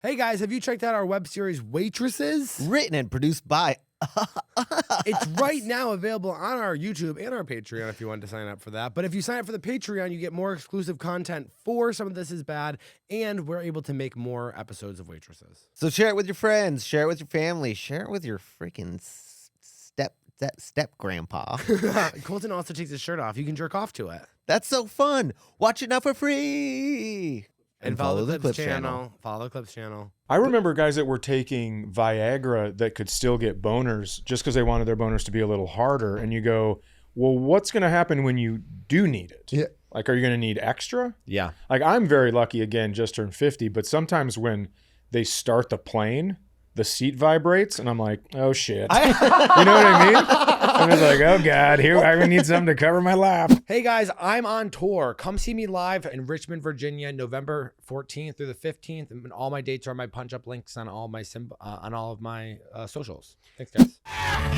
Hey guys, have you checked out our web series Waitresses? Written and produced by It's right now available on our YouTube and our Patreon if you want to sign up for that. But if you sign up for the Patreon, you get more exclusive content for Some of This Is Bad, and we're able to make more episodes of Waitresses. So share it with your friends, share it with your family, share it with your freaking step grandpa. Colton also takes his shirt off. You can jerk off to it. That's so fun. Watch it now for free. And follow the Clips channel. Follow the Clips channel. I remember guys that were taking Viagra that could still get boners just because they wanted their boners to be a little harder. And you go, well, what's going to happen when you do need it? Yeah. Like, are you going to need extra? Yeah. Like, I'm very lucky, again, just turned 50, but sometimes when they start the plane, the seat vibrates, and I'm like, oh, shit. You know what I mean? I'm just like, oh, God, here I need something to cover my lap. Hey, guys, I'm on tour. Come see me live in Richmond, Virginia, November 14th through the 15th. And all my dates are my punch-up links on all my on all of my socials. Thanks, guys.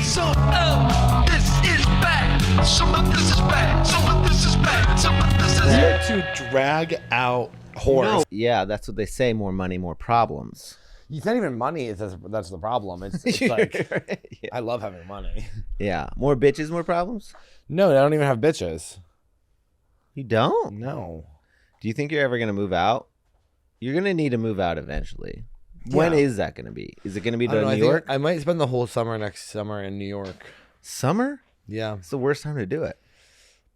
Some of this is bad. Some of this is bad. Some of this is bad. Some of this is bad. To drag out whores. No. Yeah, that's what they say. More money, more problems. It's not even money. That's the problem. It's like, Yeah. I love having money. Yeah. More bitches, more problems? No, I don't even have bitches. You don't? No. Do you think you're ever going to move out? You're going to need to move out eventually. When is that going to be? Is it going to be to New York? I might spend the whole summer next summer in New York. Summer? Yeah. It's the worst time to do it.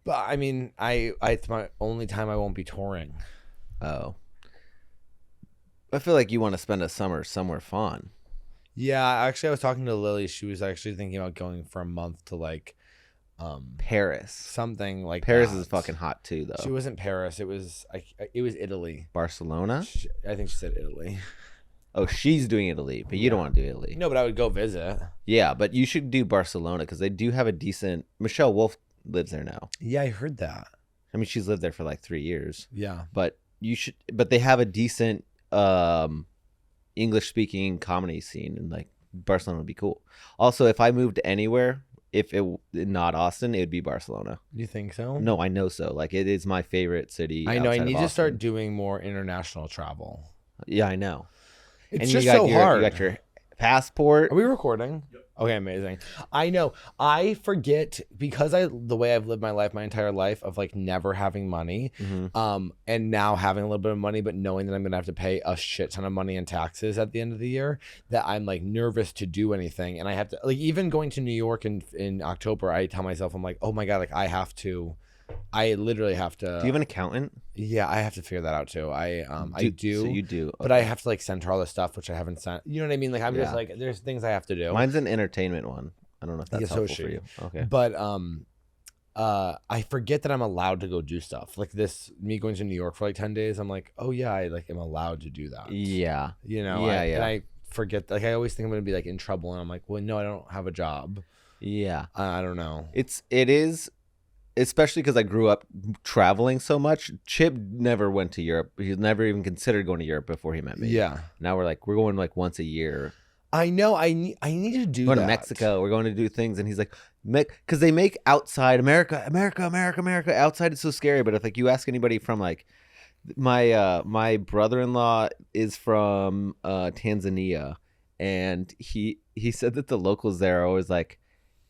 But I mean, it's my only time I won't be touring. Oh. I feel like you want to spend a summer somewhere fun. Yeah, actually, I was talking to Lily. She was actually thinking about going for a month to like Paris. something like Paris that. is fucking hot too, though. She wasn't Paris. It was Italy. Barcelona? I think she said Italy. Oh, she's doing Italy, but you don't want to do Italy. No, but I would go visit. Yeah, but you should do Barcelona because they do have a decent. Michelle Wolf lives there now. Yeah, I heard that. I mean, she's lived there for like 3 years. Yeah. But you should. But they have a decent English speaking comedy scene, and like Barcelona would be cool. Also, if I moved anywhere, if it not Austin, it would be Barcelona. You think so? No, I know so. Like, it is my favorite city. I know. I outside of need to Austin. start doing more international travel. Yeah, I know. It's And just you got so your, hard. You got your passport. Are we recording? Yep. Okay, amazing. I know. I forget because the way I've lived my life my entire life of like never having money, and now having a little bit of money, but knowing that I'm gonna have to pay a shit ton of money in taxes at the end of the year, that I'm like nervous to do anything, and I have to like even going to New York in October. I tell myself I'm like, oh my god, like I literally have to. Do you have an accountant? Yeah, I have to figure that out too. I do. So you do. But I have to like send her all this stuff, which I haven't sent. You know what I mean? Like I'm just like, there's things I have to do. Mine's an entertainment one. I don't know if that's Yeah, so helpful is for she. you. Okay. But I forget that I'm allowed to go do stuff like this. Me going to New York for like 10 days. I'm like, oh yeah, I like am allowed to do that. Yeah. You know. Yeah, And I forget. Like I always think I'm gonna be like in trouble, and I'm like, well, no, I don't have a job. Yeah. I don't know. It is, especially because I grew up traveling so much. Chip never went to Europe. He never even considered going to Europe before he met me. Yeah. Now we're going like once a year. I know. I need to do Going that. to Mexico. We're going to do things, and he's like, because they make outside America. Outside is so scary. But if like you ask anybody from like my brother-in-law is from Tanzania, and he said that the locals there are always like,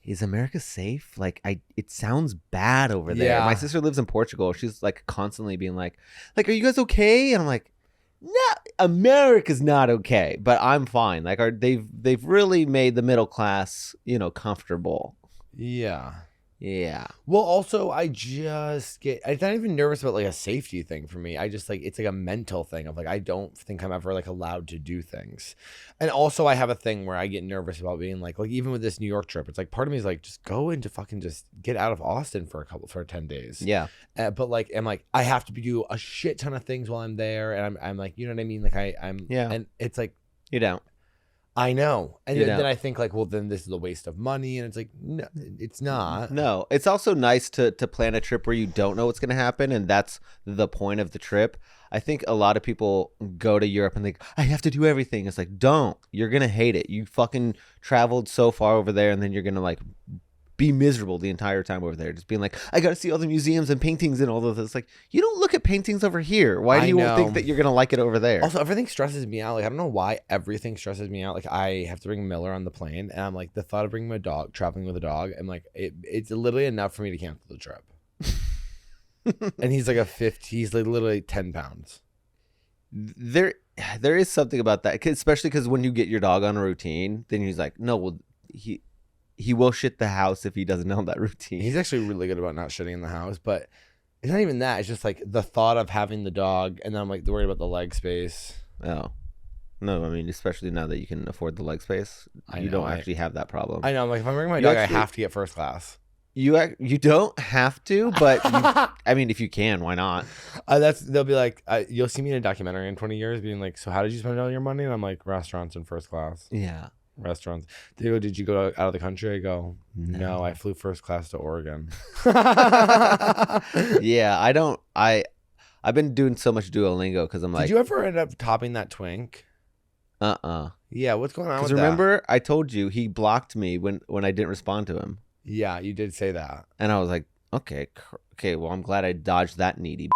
is America safe? Like it sounds bad over there. Yeah. My sister lives in Portugal. She's like constantly being like, are you guys okay? And I'm like, no, America's not okay, but I'm fine. Like they've really made the middle class, comfortable. Yeah. Yeah. Well, also, I'm not even nervous about like a safety thing for me. I just like, it's like a mental thing of like, I don't think I'm ever like allowed to do things. And also I have a thing where I get nervous about being like even with this New York trip, it's like part of me is like, just go into fucking just get out of Austin for 10 days. Yeah. But like, I'm like, I have to do a shit ton of things while I'm there. And I'm like, you know what I mean? Like Yeah. And it's like, You don't. I know. And You then don't. I think like, well, then this is a waste of money. And it's like, no, it's not. No, it's also nice to plan a trip where you don't know what's going to happen, and that's the point of the trip. I think a lot of people go to Europe and think, I have to do everything. It's like, don't. You're going to hate it. You fucking traveled so far over there, and then you're going to like be miserable the entire time over there, just being like, I got to see all the museums and paintings and all of this. Like, you don't look at paintings over here. Why do you think that you're gonna like it over there? Also, everything stresses me out. Like, I don't know why everything stresses me out. Like, I have to bring Miller on the plane, and I'm like, the thought of bringing my dog, traveling with a dog, I'm like, it's literally enough for me to cancel the trip. And he's like he's like literally 10 pounds. There is something about that, especially because when you get your dog on a routine, then he's like, no, well, he will shit the house if he doesn't know that routine. He's actually really good about not shitting in the house, but it's not even that. It's just like the thought of having the dog, and then I'm like worried about the leg space. Oh. No, I mean, especially now that you can afford the leg space, you don't actually have that problem. I know. I'm like, if I'm bringing my dog, I have to get first class. You don't have to, but I mean, if you can, why not? They'll be like, you'll see me in a documentary in 20 years being like, so how did you spend all your money? And I'm like, restaurants in first class. Yeah. Restaurants. They go, did you go out of the country? I go, no, I flew first class to Oregon. Yeah, I've been doing so much Duolingo because I'm like. Did you ever end up topping that twink? Yeah, what's going on with that? Because remember, I told you he blocked me when I didn't respond to him. Yeah, you did say that. And I was like, okay, well, I'm glad I dodged that needy.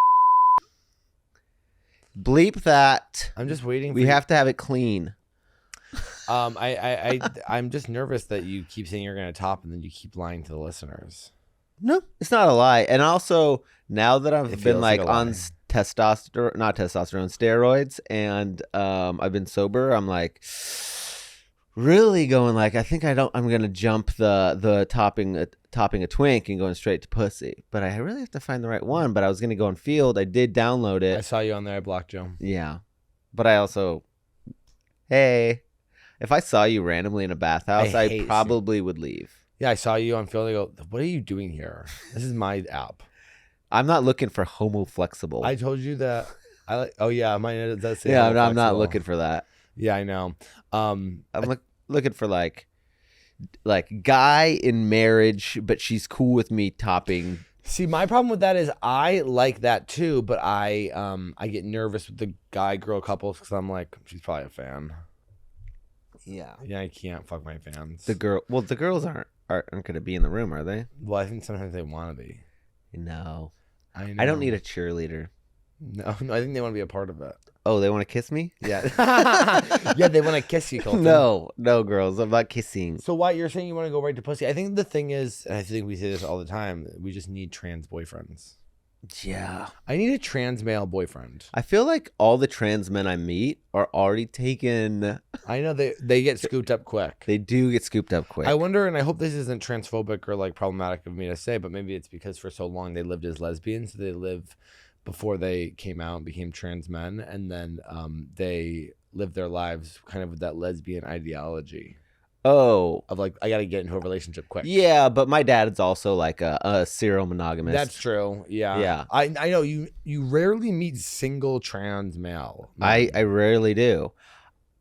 Bleep that. I'm just waiting. We have to have it clean. I'm just nervous that you keep saying you're going to top and then you keep lying to the listeners. No, it's not a lie. And also, now that I've been like on steroids, and I've been sober, I'm like really going like, I think I'm gonna jump the topping a twink and going straight to pussy, but I really have to find the right one. But I was gonna go on Field. I did download it. I saw you on there. I blocked you. Yeah, but I also, hey, if I saw you randomly in a bathhouse, I probably would leave. Yeah, I saw you on Field. I go, what are you doing here? This is my app. I'm not looking for homo flexible. I told you that. Oh yeah, mine does say. Yeah, I'm not looking for that. Yeah, I know. I'm looking for like guy in marriage, but she's cool with me topping. See, my problem with that is I like that too, but I get nervous with the guy girl couples because I'm like, she's probably a fan. Yeah, I can't fuck my fans. The girls aren't going to be in the room, are they? Well, I think sometimes they want to be. No, I know. I don't need a cheerleader. No, I think they want to be a part of it. Oh, they want to kiss me? Yeah. Yeah, they want to kiss you, Colton. No, girls. I'm not kissing. So why you're saying you want to go right to pussy? I think the thing is, and I think we say this all the time, we just need trans boyfriends. Yeah. I need a trans male boyfriend. I feel like all the trans men I meet are already taken. I know they get scooped up quick. They do get scooped up quick. I wonder, and I hope this isn't transphobic or like problematic of me to say, but maybe it's because for so long they lived as lesbians. So they live before they came out and became trans men, and then they lived their lives kind of with that lesbian ideology. Oh, of like, I got to get into a relationship quick. Yeah, but my dad's also like a serial monogamist. That's true. Yeah. Yeah. I know you rarely meet single trans male. I rarely do.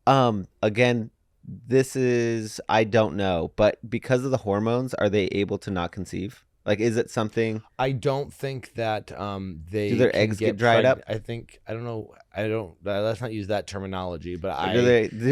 Again, this is, I don't know, but because of the hormones, are they able to not conceive? Like, is it something? I don't think that they do their eggs get dried up. I don't know. Let's not use that terminology. But do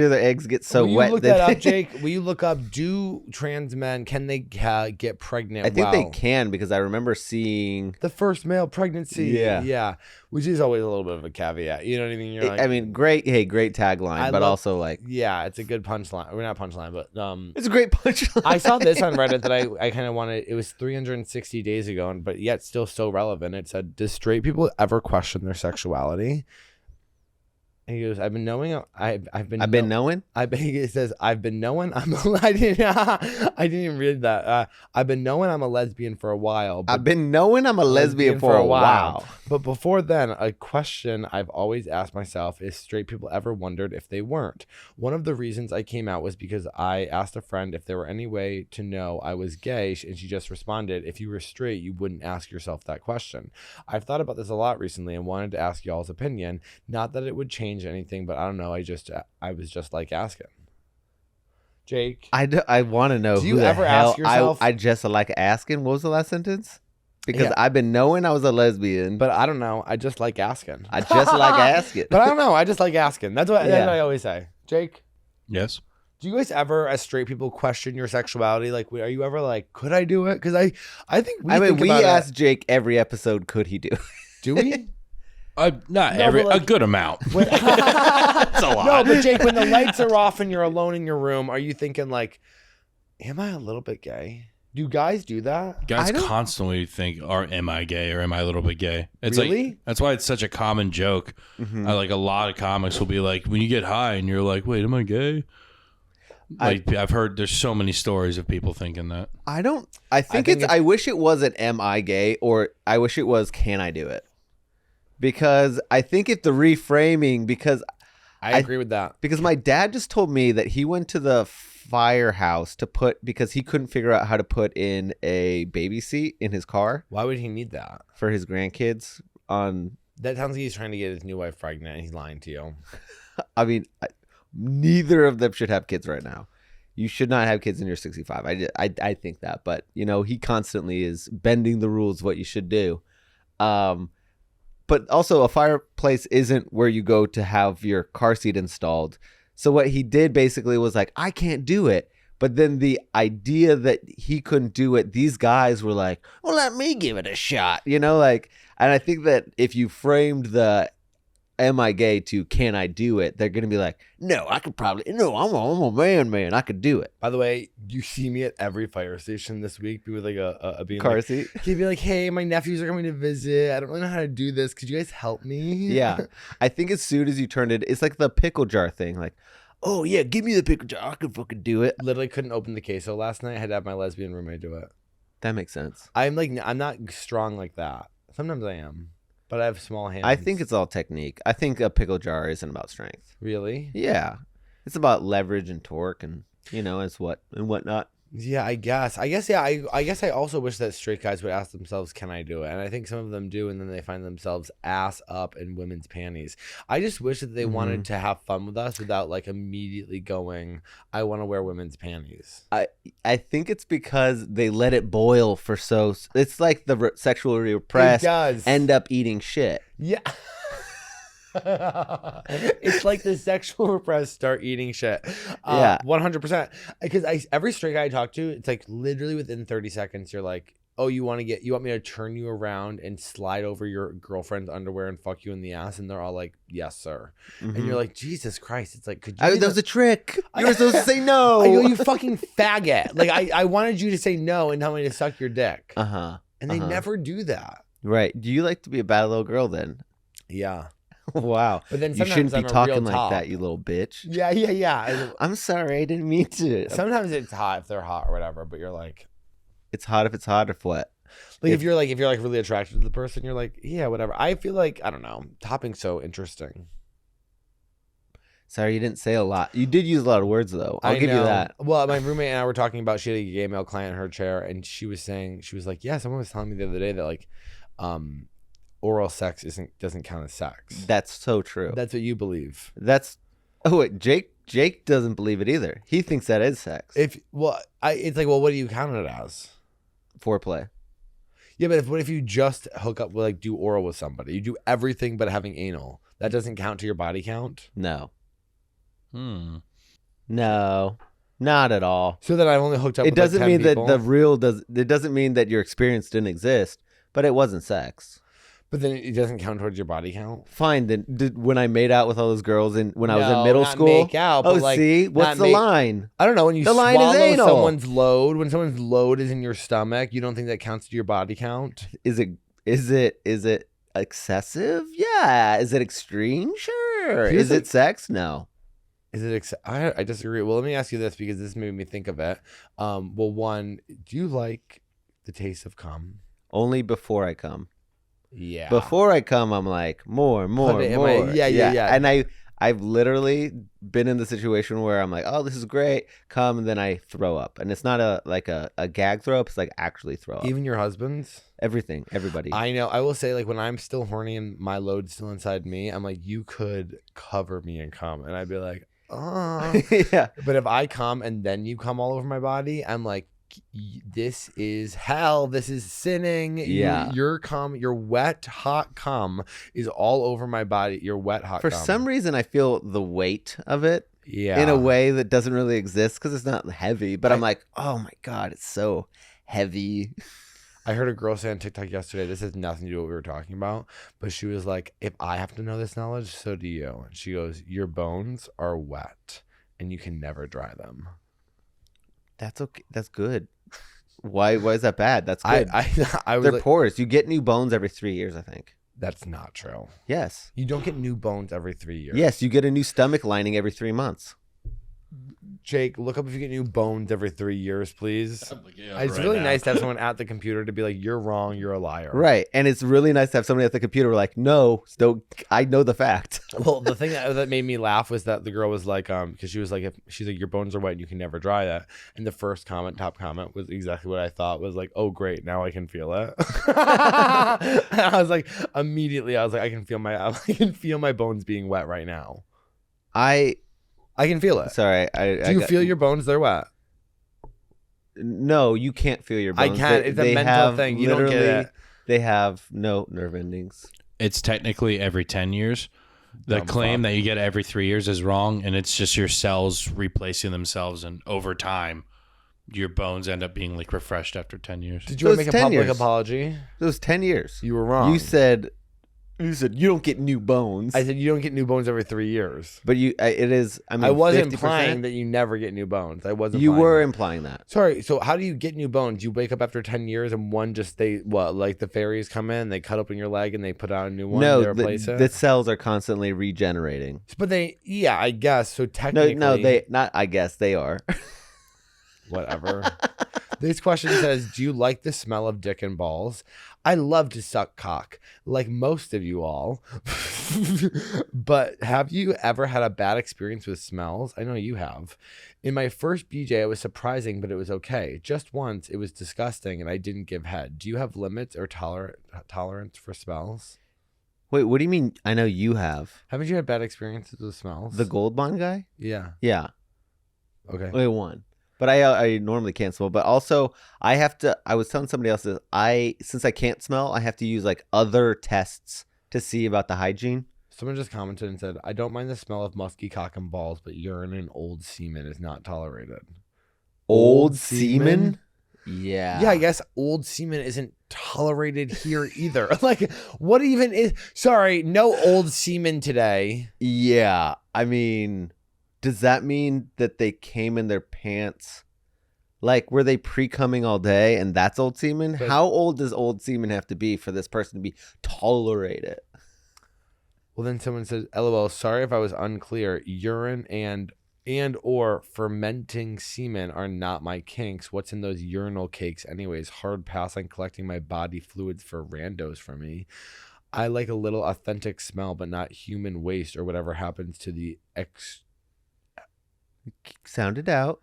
their eggs get so wet? Will you look that up, Jake? Will you look up? Do trans men can they get pregnant? I think they can, because I remember seeing the first male pregnancy. Yeah, which is always a little bit of a caveat. You know what I mean? I mean, great tagline, but also like, yeah, it's a good punchline. We're not punchline, but it's a great punchline. I saw this on Reddit that I kind of wanted. It was 360 days ago, but yet still so relevant. It said, "Does straight people ever question their sexuality?" And he goes, I've been knowing. It says, I've been knowing. I didn't even read that. I've been knowing I'm a lesbian for a while. I've been knowing I'm a lesbian for a while. But before then, a question I've always asked myself is, straight people ever wondered if they weren't? One of the reasons I came out was because I asked a friend if there were any way to know I was gay, and she just responded, if you were straight, you wouldn't ask yourself that question. I've thought about this a lot recently and wanted to ask y'all's opinion. Not that it would change anything, but I don't know. I was just like asking. Jake, I want to know. Do you ever ask yourself? I just like asking. What was the last sentence? Because I've been knowing I was a lesbian, but I don't know. I just like asking. I just like asking. But I don't know. I just like asking. That's what I always say. Jake. Yes. Do you guys ever, as straight people, question your sexuality? Like, are you ever like, could I do it? Because I think we ask Jake every episode, could he do it? Do we? A good amount. That's a lot. No, but Jake, when the lights are off and you're alone in your room, are you thinking like, am I a little bit gay? Do guys do that? Guys constantly think, am I gay or am I a little bit gay? It's Really? like, that's why it's such a common joke. Like a lot of comics will be like, when you get high and you're like, wait, am I gay? Like I've heard there's so many stories of people thinking that. I think it's I wish it wasn't am I gay, or I wish it was can I do it? Because I think it's the reframing, because I agree with that. Because my dad just told me that he went to the firehouse because he couldn't figure out how to put in a baby seat in his car. Why would he need that? For his grandkids. That sounds like he's trying to get his new wife pregnant and he's lying to you. I mean, neither of them should have kids right now. You should not have kids when you're 65. I think that. But, he constantly is bending the rules of what you should do. But also, a fireplace isn't where you go to have your car seat installed. So what he did basically was like, I can't do it. But then the idea that he couldn't do it, these guys were like, well, let me give it a shot. And I think that if you framed the am I gay to can I do it, they're going to be like, no, I could probably, no, I'm a man. I could do it. By the way, you see me at every fire station this week be with like a being car like, seat. He'd be like, hey, my nephews are coming to visit. I don't really know how to do this. Could you guys help me? Yeah. I think as soon as you turn it, it's like the pickle jar thing. Like, oh yeah, give me the pickle jar. I could fucking do it. Literally couldn't open the queso last night. I had to have my lesbian roommate do it. That makes sense. I'm not strong like that. Sometimes I am. But I have small hands. I think it's all technique. I think a pickle jar isn't about strength. Really? Yeah. It's about leverage and torque and, whatnot. Yeah, I guess. I guess I also wish that straight guys would ask themselves, can I do it? And I think some of them do, and then they find themselves ass up in women's panties. I just wish that they wanted to have fun with us without like immediately going, I want to wear women's panties. I think it's because they let it boil for it's like the sexually repressed end up eating shit. Yeah. It's like the sexual repressed start eating shit. Yeah, 100%. Because every straight guy I talk to, it's like literally within 30 seconds, you're like, oh, you want me to turn you around and slide over your girlfriend's underwear and fuck you in the ass? And they're all like, yes, sir. And you're like, Jesus Christ. It's like, could you? That was a trick. You were supposed to say no. I go, you fucking faggot. Like, I wanted you to say no and tell me to suck your dick. And they never do that. Right. Do you like to be a bad little girl then? Yeah. Wow. But then you shouldn't be talking like that, you little bitch. Yeah. I'm sorry, I didn't mean to. Sometimes it's hot if they're hot or whatever, but you're like, it's hot if it's hot or what? Like if you're really attracted to the person, you're like, yeah, whatever. I feel like, I don't know, topping's so interesting. Sorry, you didn't say a lot. You did use a lot of words though. I'll give you that. Well, my roommate and I were talking about, she had a gay male client in her chair, and she was like, yeah, someone was telling me the other day that like, oral sex doesn't count as sex. That's so true. That's what you believe. Jake doesn't believe it either. He thinks that is sex. It's like, well, what do you count it as? Foreplay. Yeah, but what if you just hook up with, like, do oral with somebody? You do everything but having anal. That doesn't count to your body count? No. No, not at all. So then I've only hooked up. It doesn't mean people. that it doesn't mean that your experience didn't exist, but it wasn't sex. But then it doesn't count towards your body count? Fine. Then when I made out with all those girls when I was in middle school. Make out, but see? What's the line? I don't know. When you the line is swallow anal. someone's load, when someone's load is in your stomach, you don't think that counts to your body count? Is it excessive? Yeah. Is it extreme? Sure. Is it sex? No. Is it? I disagree. Well, let me ask you this, because this made me think of it. Well, one, do you like the taste of cum? Only before I come. Yeah. More. Yeah. And I've literally been in the situation where I'm like, oh, this is great. Come, and then I throw up. And it's not a gag throw up. It's like actually throw up. Even your husband's? Everything. Everybody. I know. I will say, like, when I'm still horny and my load's still inside me, I'm like, you could cover me in cum. And I'd be like, oh. Yeah. But if I come and then you come all over my body, I'm like, this is hell. This is sinning. Yeah. Your cum, your wet, hot cum is all over my body. Your wet, hot cum. For some reason, I feel the weight of it Yeah. in a way that doesn't really exist because it's not heavy. But I'm like, oh my God, it's so heavy. I heard a girl say on TikTok yesterday, this has nothing to do with what we were talking about, but she was like, if I have to know this knowledge, so do you. And she goes, your bones are wet and you can never dry them. That's okay. That's good. Why is that bad? That's good. I was They're like, porous. You get new bones every 3 years, I think. that's not true. Yes. You don't get new bones every 3 years. Yes, you get a new stomach lining every 3 months. Jake, look up if you get new bones every 3 years, please. Yeah, It's right really now. nice to have someone at the computer to be like, you're wrong, you're a liar. Right. And it's really nice to have somebody at the computer like, no, I know the fact. Well, the thing that made me laugh was that the girl was like, because she was like, she's like, your bones are wet and you can never dry that. And the first top comment was exactly what I thought was like, oh, great, now I can feel it. And I was like, immediately, I was like, I can feel my bones being wet right now. I can feel it. Sorry. Do you feel your bones? They're wet. No, you can't feel your bones. I can't. It's a mental thing. You don't get it. They have no nerve endings. It's technically every 10 years. The claim that you get every 3 years is wrong, and it's just your cells replacing themselves, and over time, your bones end up being like refreshed after 10 years. Did you want to make a 10 public years. apology? It was 10 years. You were wrong. You said you don't get new bones. I said you don't get new bones every 3 years. But it is. I mean, I wasn't 50%. implying that you never get new bones. I wasn't. You were that. implying that. Sorry. So how do you get new bones? You wake up after 10 years and one just like the fairies come in, they cut open your leg and they put out a new one. No, they replace it. the cells are constantly regenerating. But I guess so. Technically, No, they not. I guess they are. Whatever. This question says, do you like the smell of dick and balls? I love to suck cock, like most of you all. But have you ever had a bad experience with smells? I know you have. In my first BJ, it was surprising, but it was okay. Just once, it was disgusting, and I didn't give head. Do you have limits or tolerance for smells? Wait, what do you mean? I know you have. Haven't you had bad experiences with smells? The gold bond guy? Yeah. Yeah. Okay. Wait, one. But I normally can't smell. But also, I have to. I was telling somebody else that since I can't smell, I have to use like other tests to see about the hygiene. Someone just commented and said, I don't mind the smell of musky cock and balls, but urine and old semen is not tolerated. Old semen? Yeah. Yeah, I guess old semen isn't tolerated here either. Like, what even is... Sorry, no old semen today. Yeah. I mean, does that mean that they came in their pants? Like, were they pre-cumming all day and that's old semen? But, how old does old semen have to be for this person to be tolerated? Well, then someone says, LOL, sorry if I was unclear. Urine and or fermenting semen are not my kinks. What's in those urinal cakes anyways? Hard pass on collecting my body fluids for randos for me. I like a little authentic smell, but not human waste or whatever happens to the Sound it out.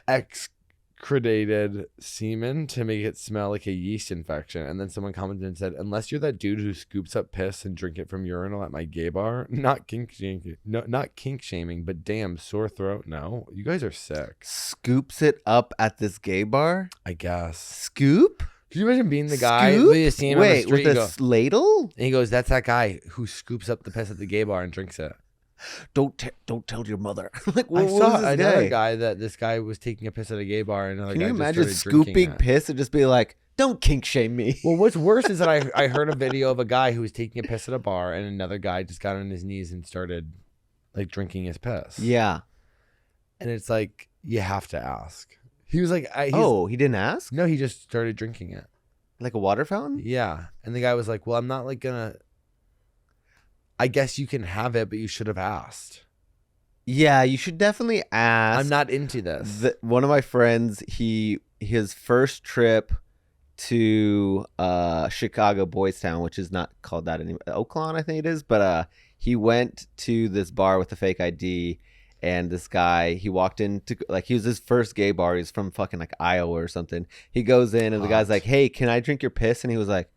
excreted semen to make it smell like a yeast infection. And then someone commented and said, unless you're that dude who scoops up piss and drink it from urinal at my gay bar, not kink shaming, but damn, sore throat. No, you guys are sick. Scoops it up at this gay bar? I guess. Scoop? Could you imagine being the guy Scoop? you see him on the Wait, street, with a ladle? and he goes, that's that guy who scoops up the piss at the gay bar and drinks it. Don't tell your mother. Like, I what saw was this another guy that this guy was taking a piss at a gay bar, and another Can guy you just imagine started drinking scooping it. piss and just be like, don't kink shame me? Well, what's worse is that I heard a video of a guy who was taking a piss at a bar, and another guy just got on his knees and started like drinking his piss. Yeah. And it's like, you have to ask. He was like, he didn't ask? no, he just started drinking it. Like a water fountain? Yeah. And the guy was like, well, I'm not like gonna, I guess you can have it, but you should have asked. Yeah, you should definitely ask. I'm not into this. One of my friends, his first trip to Chicago Boys Town, which is not called that anymore, Oakland I think it is, but he went to this bar with a fake ID, and this guy, he walked into, like, he was his first gay bar. He's from fucking like Iowa or something. He goes in and the guy's like, hey, can I drink your piss? And he was like,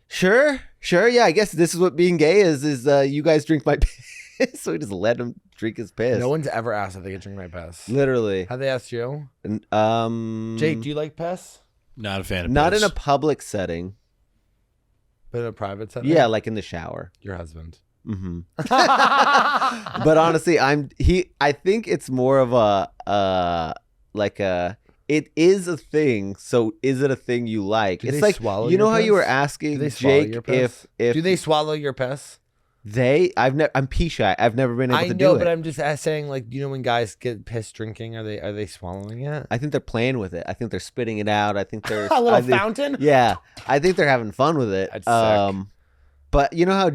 sure, yeah, I guess this is what being gay is you guys drink my piss. So he just let him drink his piss. No one's ever asked if they can drink my piss. Literally. Have they asked you? Jake, Jake, do you like piss? Not a fan of not piss. in a public setting. But in a private setting? Yeah, like in the shower. Your husband. Mm-hmm. But honestly, I think it's more of it is a thing. So is it a thing you like? Do it's they like, swallow you know your how piss? you were Do asking they swallow Jake your piss? if Do they swallow your piss? I'm pee shy. I've never been able I to know, do but it. I'm just saying, like, you know, when guys get pissed drinking, are they swallowing it? I think they're playing with it. I think they're spitting it out. I think they're A little fountain? Yeah, I think they're having fun with it. That's sick. But you know how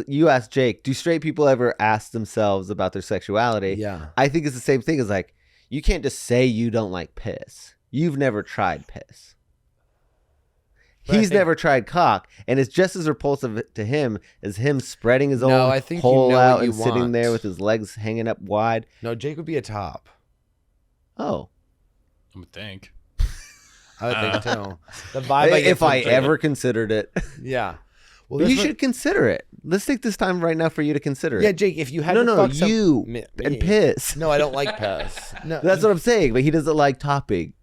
you asked Jake, do straight people ever ask themselves about their sexuality? Yeah. I think it's the same thing as like, you can't just say you don't like piss. You've never tried piss. He's never tried cock, and it's just as repulsive to him as him spreading his own I think hole you know out what you and sitting want. there with his legs hanging up wide. No, Jake would be a top. Oh. I would think. I would think too. The vibe I get If from I Jake- ever considered it. Yeah. Well, But you that's what- should consider it. Let's take this time right now for you to consider Yeah, it. Jake, if you had No, to no, fuck you me. and piss. No, I don't like piss. No, That's what I'm saying, but he doesn't like topping.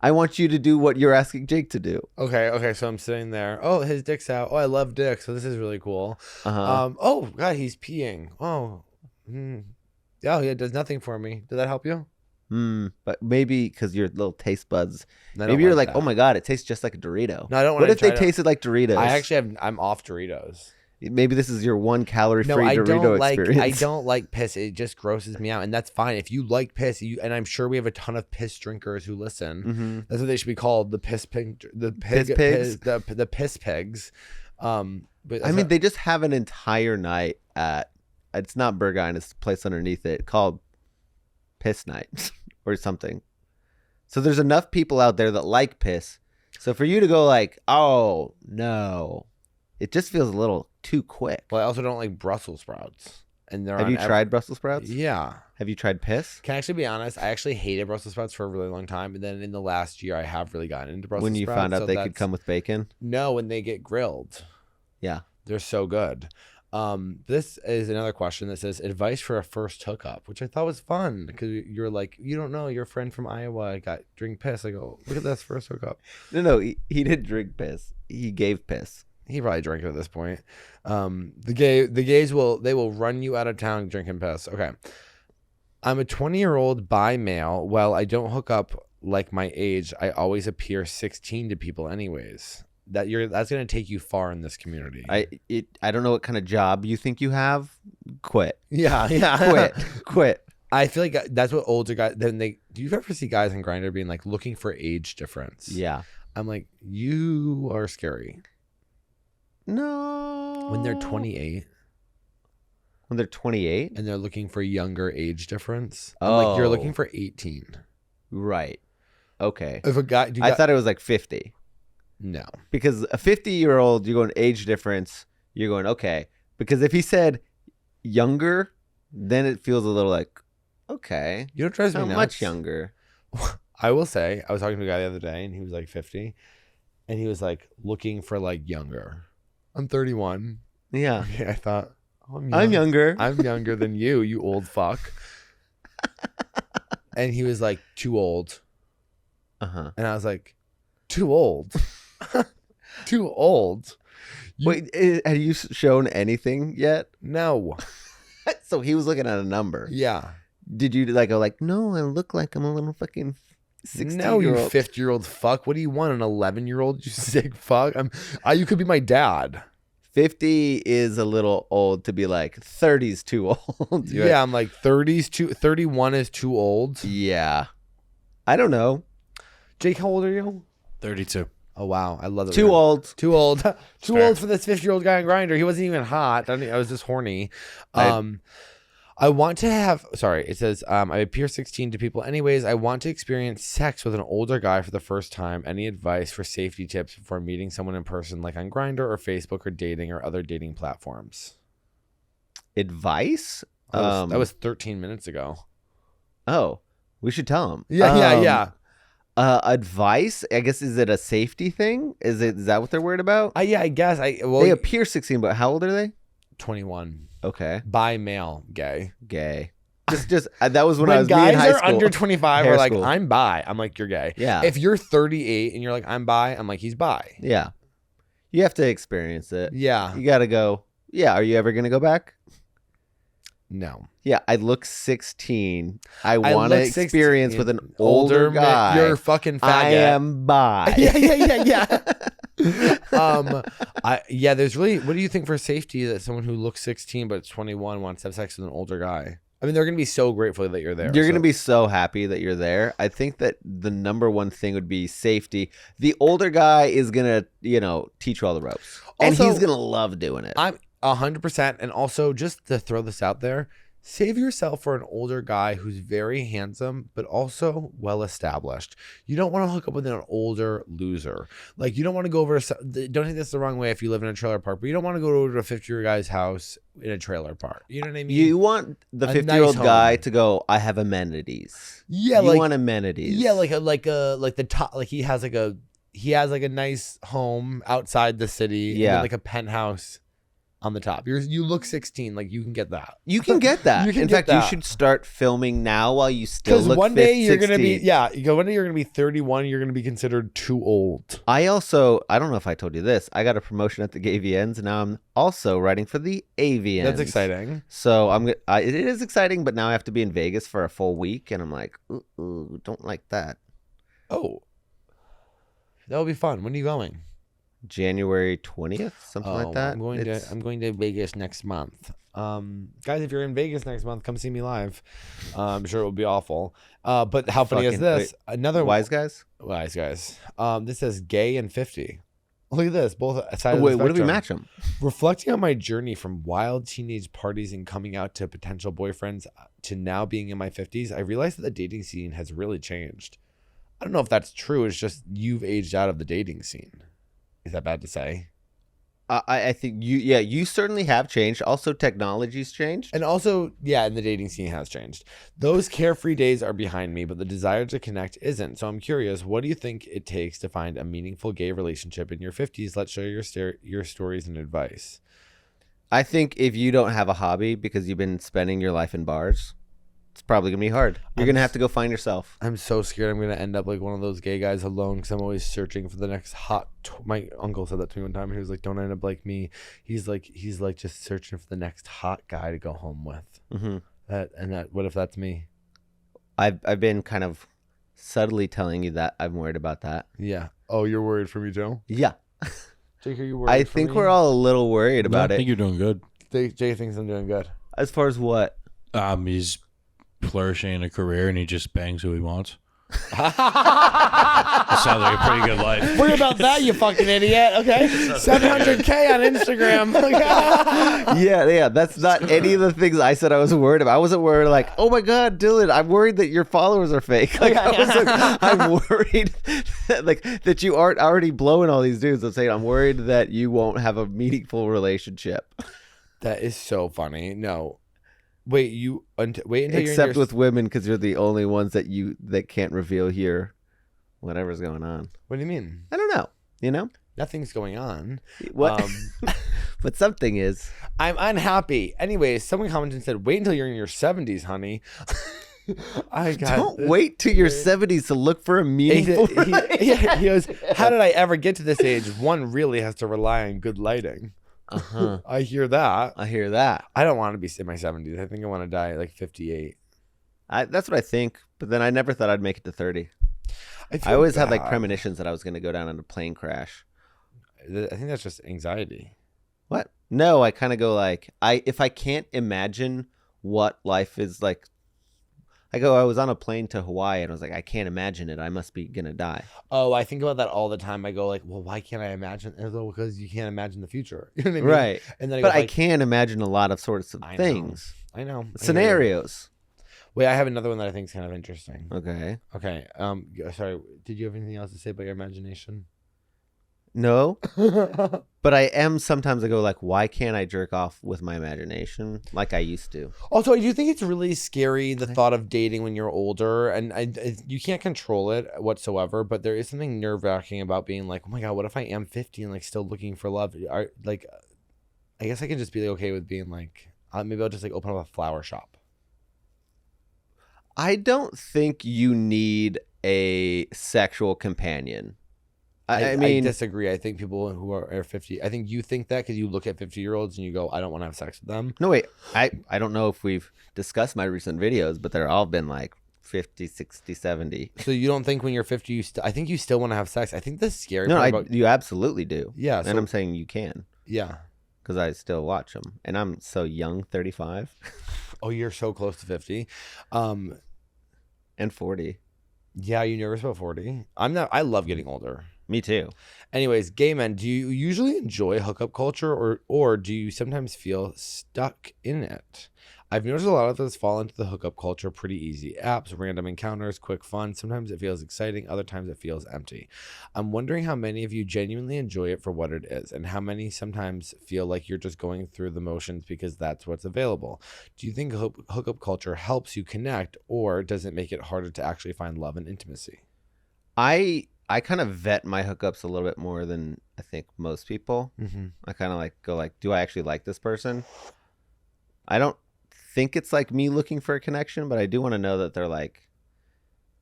I want you to do what you're asking Jake to do. Okay, so I'm sitting there. Oh, his dick's out. Oh, I love dicks, so this is really cool. Uh-huh. Oh, God, he's peeing. Oh, oh, yeah, it does nothing for me. Did that help you? But maybe because your little taste buds, I don't maybe you're like, that. oh my God, it tastes just like a Dorito. No, I don't What wanna if they try to- tasted like Doritos? I'm off Doritos. Maybe this is your one calorie-free No, I Dorito don't like. experience. I don't like piss. It just grosses me out, and that's fine. If you like piss, and I'm sure we have a ton of piss drinkers who listen. Mm-hmm. That's what they should be called. The piss pig. The pig, Piss pigs? the piss pigs. But I mean, they just have an entire night at. It's not Burgoyne. It's the place underneath it called Piss Night or something. So there's enough people out there that like piss. So for you to go like, oh no, it just feels a little too quick. Well, I also don't like Brussels sprouts. And they're Have on you tried Brussels sprouts? Yeah. Have you tried piss? Can I actually be honest? I actually hated Brussels sprouts for a really long time, and then in the last year, I have really gotten into Brussels When you sprouts. found out so they could that's- come with bacon? No, when they get grilled. Yeah. They're so good. This is another question that says advice for a first hookup, which I thought was fun because you're like, you don't know, your friend from Iowa got drink piss. I go, look at this first hookup. No, he didn't drink piss. He gave piss. He probably drank it at this point. The gays will run you out of town drinking piss. Okay. I'm a 20-year-old bi male. Well, I don't hook up like my age. I always appear 16 to people anyways. That's gonna take you far in this community. I don't know what kind of job you think you have. Quit. Yeah. Quit. I feel like that's what older guys. Do you ever see guys on Grindr being like looking for age difference? Yeah. I'm like, you are scary. No. When they're 28 When they're 28? and they're looking for younger age difference. I'm like, you're Oh. looking for 18. Right. Okay. If a guy, I thought it was like 50. no. Because a 50-year-old, you're going age difference, you're going, okay. Because if he said younger, then it feels a little like, okay. You know what drives me How nuts? much younger? I will say, I was talking to a guy the other day and he was like 50 and he was like looking for like younger. I'm 31. Yeah. Okay, I thought, oh, I'm younger. I'm younger than you old fuck. And he was like, too old. Uh-huh. And I was like, too old. Too old. Wait, have you shown anything yet? No. So he was looking at a number. Yeah. Did you like go like, no, I look like I'm a little fucking 16-year-old. No, you 50-year-old fuck. What do you want? An 11-year-old? You sick fuck. You could be my dad. 50 is a little old to be like 30's too old. You're Yeah, I'm like 31 is too old. Yeah. I don't know. Jake, how old are you? 32. Oh wow, I love that. Too old. Too old. Too fair. old for this 50-year-old guy on Grindr. He wasn't even hot. I was just horny. I want to have. Sorry, it says I appear 16 to people. Anyways, I want to experience sex with an older guy for the first time. Any advice for safety tips before meeting someone in person, like on Grindr or Facebook or dating or other dating platforms? Advice? That was 13 minutes ago. Oh, we should tell him. Yeah. Advice? I guess, is it a safety thing? Is that what they're worried about? Yeah, I guess. They appear 16, but how old are they? 21. Okay. Bi male, gay. Gay. Just that was when I was guys in high are school. under 25 Hair are like, school. I'm bi. I'm like, you're gay. Yeah. If you're 38 and you're like, I'm bi, I'm like, he's bi. Yeah. You have to experience it. Yeah. You got to go. Yeah. Are you ever going to go back? No. Yeah. I look 16. I want to look 16, experience with an older guy. You're fucking faggot. I am bi. Yeah. There's really. What do you think for safety that someone who looks 16 but 21 wants to have sex with an older guy? I mean, they're gonna be so grateful that you're there. You're gonna be so happy that you're there. I think that the number one thing would be safety. The older guy is gonna, teach you all the ropes, and Also, he's gonna love doing it. I'm 100%. And also, just to throw this out there, save yourself for an older guy who's very handsome, but also well established. You don't want to hook up with an older loser. Like, you don't want to go over to, don't take this the wrong way if you live in a trailer park, but you don't want to go over to a 50-year guy's house in a trailer park. You know what I mean? You want the 50-year-old nice guy home. to go, I have amenities. Yeah, you want amenities. Yeah, like the top, like he has like a nice home outside the city. And Yeah. then like a penthouse on the top. You look 16, like you can get that. You can get that. You can In get fact, that. you should start filming now while you still Because look one day you're gonna be 16. one day you're gonna be 31. You're gonna be considered too old. I don't know if I told you this. I got a promotion at the AVNs, and now I'm also writing for the AVNs. That's exciting. So it is exciting, but now I have to be in Vegas for a full week, and I'm like, ooh, don't like that. Oh, that would be fun. When are you going? January 20th, something like that. I'm going to Vegas next month. Guys, if you're in Vegas next month, come see me live. I'm sure it will be awful. But how funny is this? Another Wise guys. This says gay and 50. Look at this. Both sides. Wait, of the what do we spectrum. match them? Reflecting on my journey from wild teenage parties and coming out to potential boyfriends to now being in my 50s, I realized that the dating scene has really changed. I don't know if that's true. It's just you've aged out of the dating scene. Is that bad to say? I think you certainly have changed. Also, technology's changed. And also, and the dating scene has changed. Those carefree days are behind me, but the desire to connect isn't. So I'm curious, what do you think it takes to find a meaningful gay relationship in your 50s? Let's share your stories and advice. I think if you don't have a hobby because you've been spending your life in bars, it's probably going to be hard. You're going to have to go find yourself. I'm so scared I'm going to end up like one of those gay guys alone because I'm always searching for the next hot. My uncle said that to me one time. He was like, don't end up like me. He's like just searching for the next hot guy to go home with. Mm-hmm. What if that's me? I've been kind of subtly telling you that I'm worried about that. Yeah. Oh, you're worried for me too? Yeah. Jake, are you worried I for think me? we're all a little worried about I it. think you're doing good. Jake thinks I'm doing good. As far as what? He's flourishing in a career and he just bangs who he wants. That sounds like a pretty good life. Worry about that, you fucking idiot. Okay, 700K on Instagram. Yeah. That's not any of the things I said I was worried about. I wasn't worried like, oh my God, Dylan, I'm worried that your followers are fake. Like, I'm worried that you aren't already blowing all these dudes. I'm saying I'm worried that you won't have a meaningful relationship. That is so funny. No. Wait, wait until Except you're with women, because you're the only ones that can't reveal here whatever's going on. What do you mean? I don't know. Nothing's going on. What? But something is. I'm unhappy. Anyways, someone commented and said, "Wait until you're in your 70s, honey." Don't wait till your 70s to look for a meaningful. He goes, "How did I ever get to this age? One really has to rely on good lighting." Uh-huh. I hear that. I don't want to be in my 70s. I think I want to die at like 58. That's what I think. But then I never thought I'd make it to 30. I always had like premonitions that I was going to go down in a plane crash. I think that's just anxiety. What? No, I kind of go like, if I can't imagine what life is like. I was on a plane to Hawaii and I was like, I can't imagine it. I must be going to die. Oh, I think about that all the time. I go like, well, why can't I imagine? Because you can't imagine the future. You know what I mean? Right. And then I can imagine a lot of sorts of things. I know. Scenarios. Wait, I have another one that I think is kind of interesting. Okay. Sorry. Did you have anything else to say about your imagination? No. But I am sometimes I go like, why can't I jerk off with my imagination like I used to? Also, I do think it's really scary, the thought of dating when you're older, and you can't control it whatsoever, but there is something nerve-wracking about being like, oh my God, what if I am 50 and like still looking for love? I guess I can just be okay with being like, maybe I'll just like open up a flower shop. I don't think you need a sexual companion. I mean, I disagree. I think people who are 50, I think you think that because you look at 50-year-olds and you go, I don't want to have sex with them. no, wait. I don't know if we've discussed my recent videos, but they're all been like 50, 60, 70. So you don't think when you're 50, I think you still want to have sex. I think the scary No, part about, you absolutely do. yeah. And So, I'm saying you can yeah. because I still watch them. And I'm so young, 35 Oh, you're so close to 50. and 40. Yeah, you nervous about 40? I'm not. I love getting older. Me too. Anyways, gay men, do you usually enjoy hookup culture or do you sometimes feel stuck in it? I've noticed a lot of us fall into the hookup culture pretty easy. Apps, random encounters, quick fun. Sometimes it feels exciting. Other times it feels empty. I'm wondering how many of you genuinely enjoy it for what it is and how many sometimes feel like you're just going through the motions because that's what's available. Do you think hookup culture helps you connect or does it make it harder to actually find love and intimacy? I kind of vet my hookups a little bit more than I think most people. Mm-hmm. I kind of like go like, do I actually like this person? I don't think it's like me looking for a connection, but I do want to know that they're like,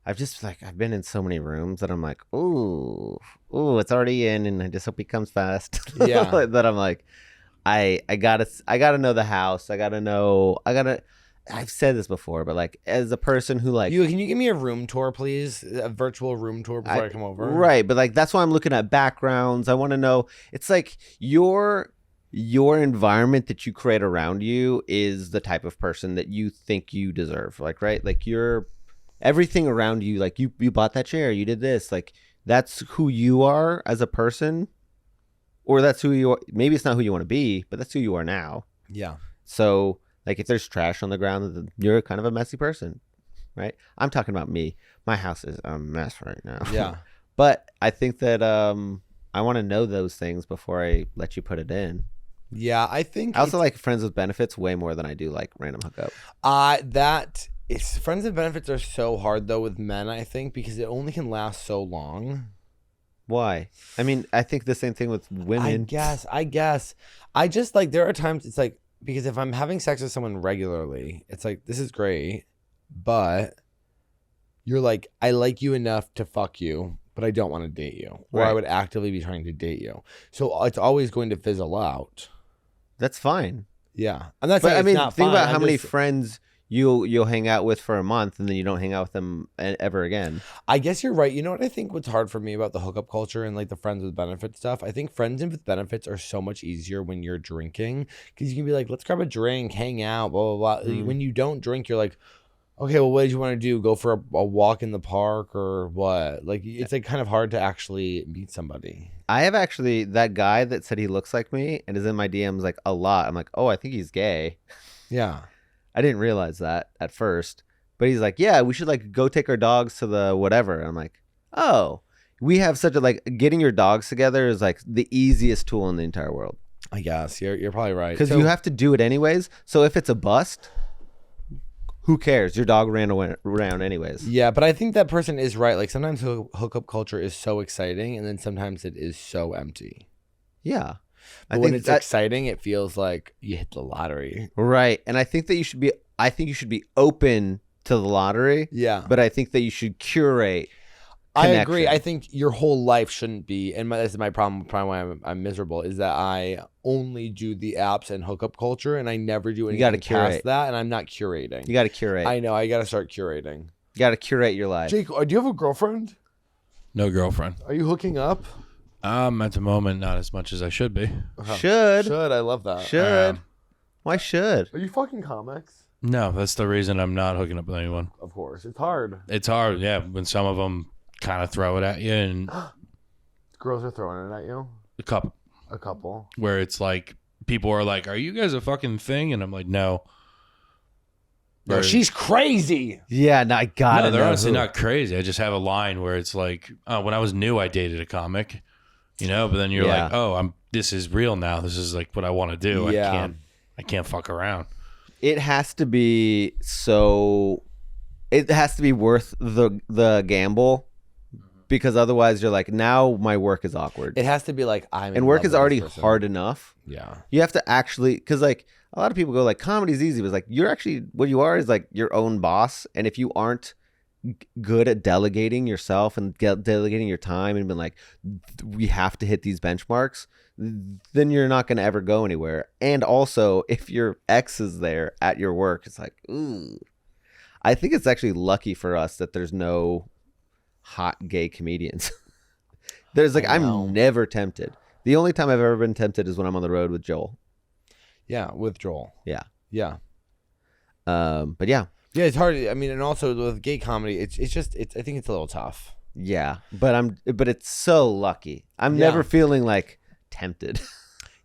I've been in so many rooms that I'm like, ooh, it's already in, and I just hope he comes fast. Yeah. That I'm like, I gotta know the house. I've said this before, but like as a person who like, Can you give me a room tour, please? A virtual room tour before I come over? right? But like that's why I'm looking at backgrounds. I want to know. It's like your environment that you create around you is the type of person that you think you deserve. Like, right? Like everything around you. Like you bought that chair. You did this. Like that's who you are as a person, or that's who you are. Maybe it's not who you want to be, but that's who you are now. Yeah. So. Like if there's trash on the ground, then you're kind of a messy person, right? I'm talking about me. My house is a mess right now. Yeah. But I think that I want to know those things before I let you put it in. Yeah, I think I also like friends with benefits way more than I do like random hookup. Friends with benefits are so hard though with men, I think, because it only can last so long. Why? I mean, I think the same thing with women. I guess. I just like there are times it's like because if I'm having sex with someone regularly, it's like, this is great, but you're like, I like you enough to fuck you, but I don't want to date you. Or I would actively be trying to date you. So it's always going to fizzle out. That's fine. Yeah. I'm not But saying I it's mean, not think fine. about how many friends you'll hang out with for a month and then you don't hang out with them ever again. I guess you're right. You know what I think what's hard for me about the hookup culture and like the friends with benefits stuff? I think friends with benefits are so much easier when you're drinking because you can be like, let's grab a drink, hang out, blah, blah, blah. When you don't drink, you're like, okay, well, what did you want to do? Go for a walk in the park or what? Like, it's like kind of hard to actually meet somebody. I have actually, that guy that said he looks like me and is in my DMs like a lot. I'm like, oh, I think he's gay. Yeah. I didn't realize that at first, but he's like, yeah, we should like go take our dogs to the whatever. And I'm like, oh, we have such a like getting your dogs together is like the easiest tool in the entire world. I guess you're probably right. Because you have to do it anyways. So if it's a bust, who cares? Your dog ran around anyways. Yeah, but I think that person is right. Like sometimes hookup culture is so exciting and then sometimes it is so empty. Yeah. But when it's exciting, it feels like you hit the lottery. Right. And I think that you should be open to the lottery. Yeah. But I think that you should curate connection. I agree. I think your whole life shouldn't be, and this is my problem, probably why I'm miserable, is that I only do the apps and hookup culture and I never do anything past that, and I'm not curating. You got to curate. I know. I got to start curating. You got to curate your life. Jake, do you have a girlfriend? No girlfriend. Are you hooking up? At the moment, not as much as I should be. Should. I love that. Should. Why should? Are you fucking comics? No, that's the reason I'm not hooking up with anyone. Of course. It's hard. It's hard, yeah, when some of them kind of throw it at you, and girls are throwing it at you? a couple. Where it's like, people are like, are you guys a fucking thing? And I'm like, no. No, she's crazy. Yeah, no, I got it. No, they're honestly not crazy. I just have a line where it's like, when I was new, I dated a comic. You know, but then you're like, oh, this is real now. This is like what I want to do. Yeah. I can't fuck around. It has to be worth the gamble, because otherwise you're like, now my work is awkward. It has to be like, and work is already hard enough. Yeah. You have to actually, because like a lot of people go like, comedy's easy, but it's like, you're actually, what you are is like your own boss. And if you aren't good at delegating yourself and delegating your time and been like, we have to hit these benchmarks, then you're not going to ever go anywhere. And also, if your ex is there at your work, it's like, ooh. I think it's actually lucky for us that there's no hot gay comedians. There's like, I'm never tempted. The only time I've ever been tempted is when I'm on the road with Joel. Yeah, with Joel. Yeah. Yeah. But yeah. Yeah, it's hard. I mean, and also with gay comedy, it's just I think it's a little tough. Yeah, but it's so lucky. I'm never feeling like tempted.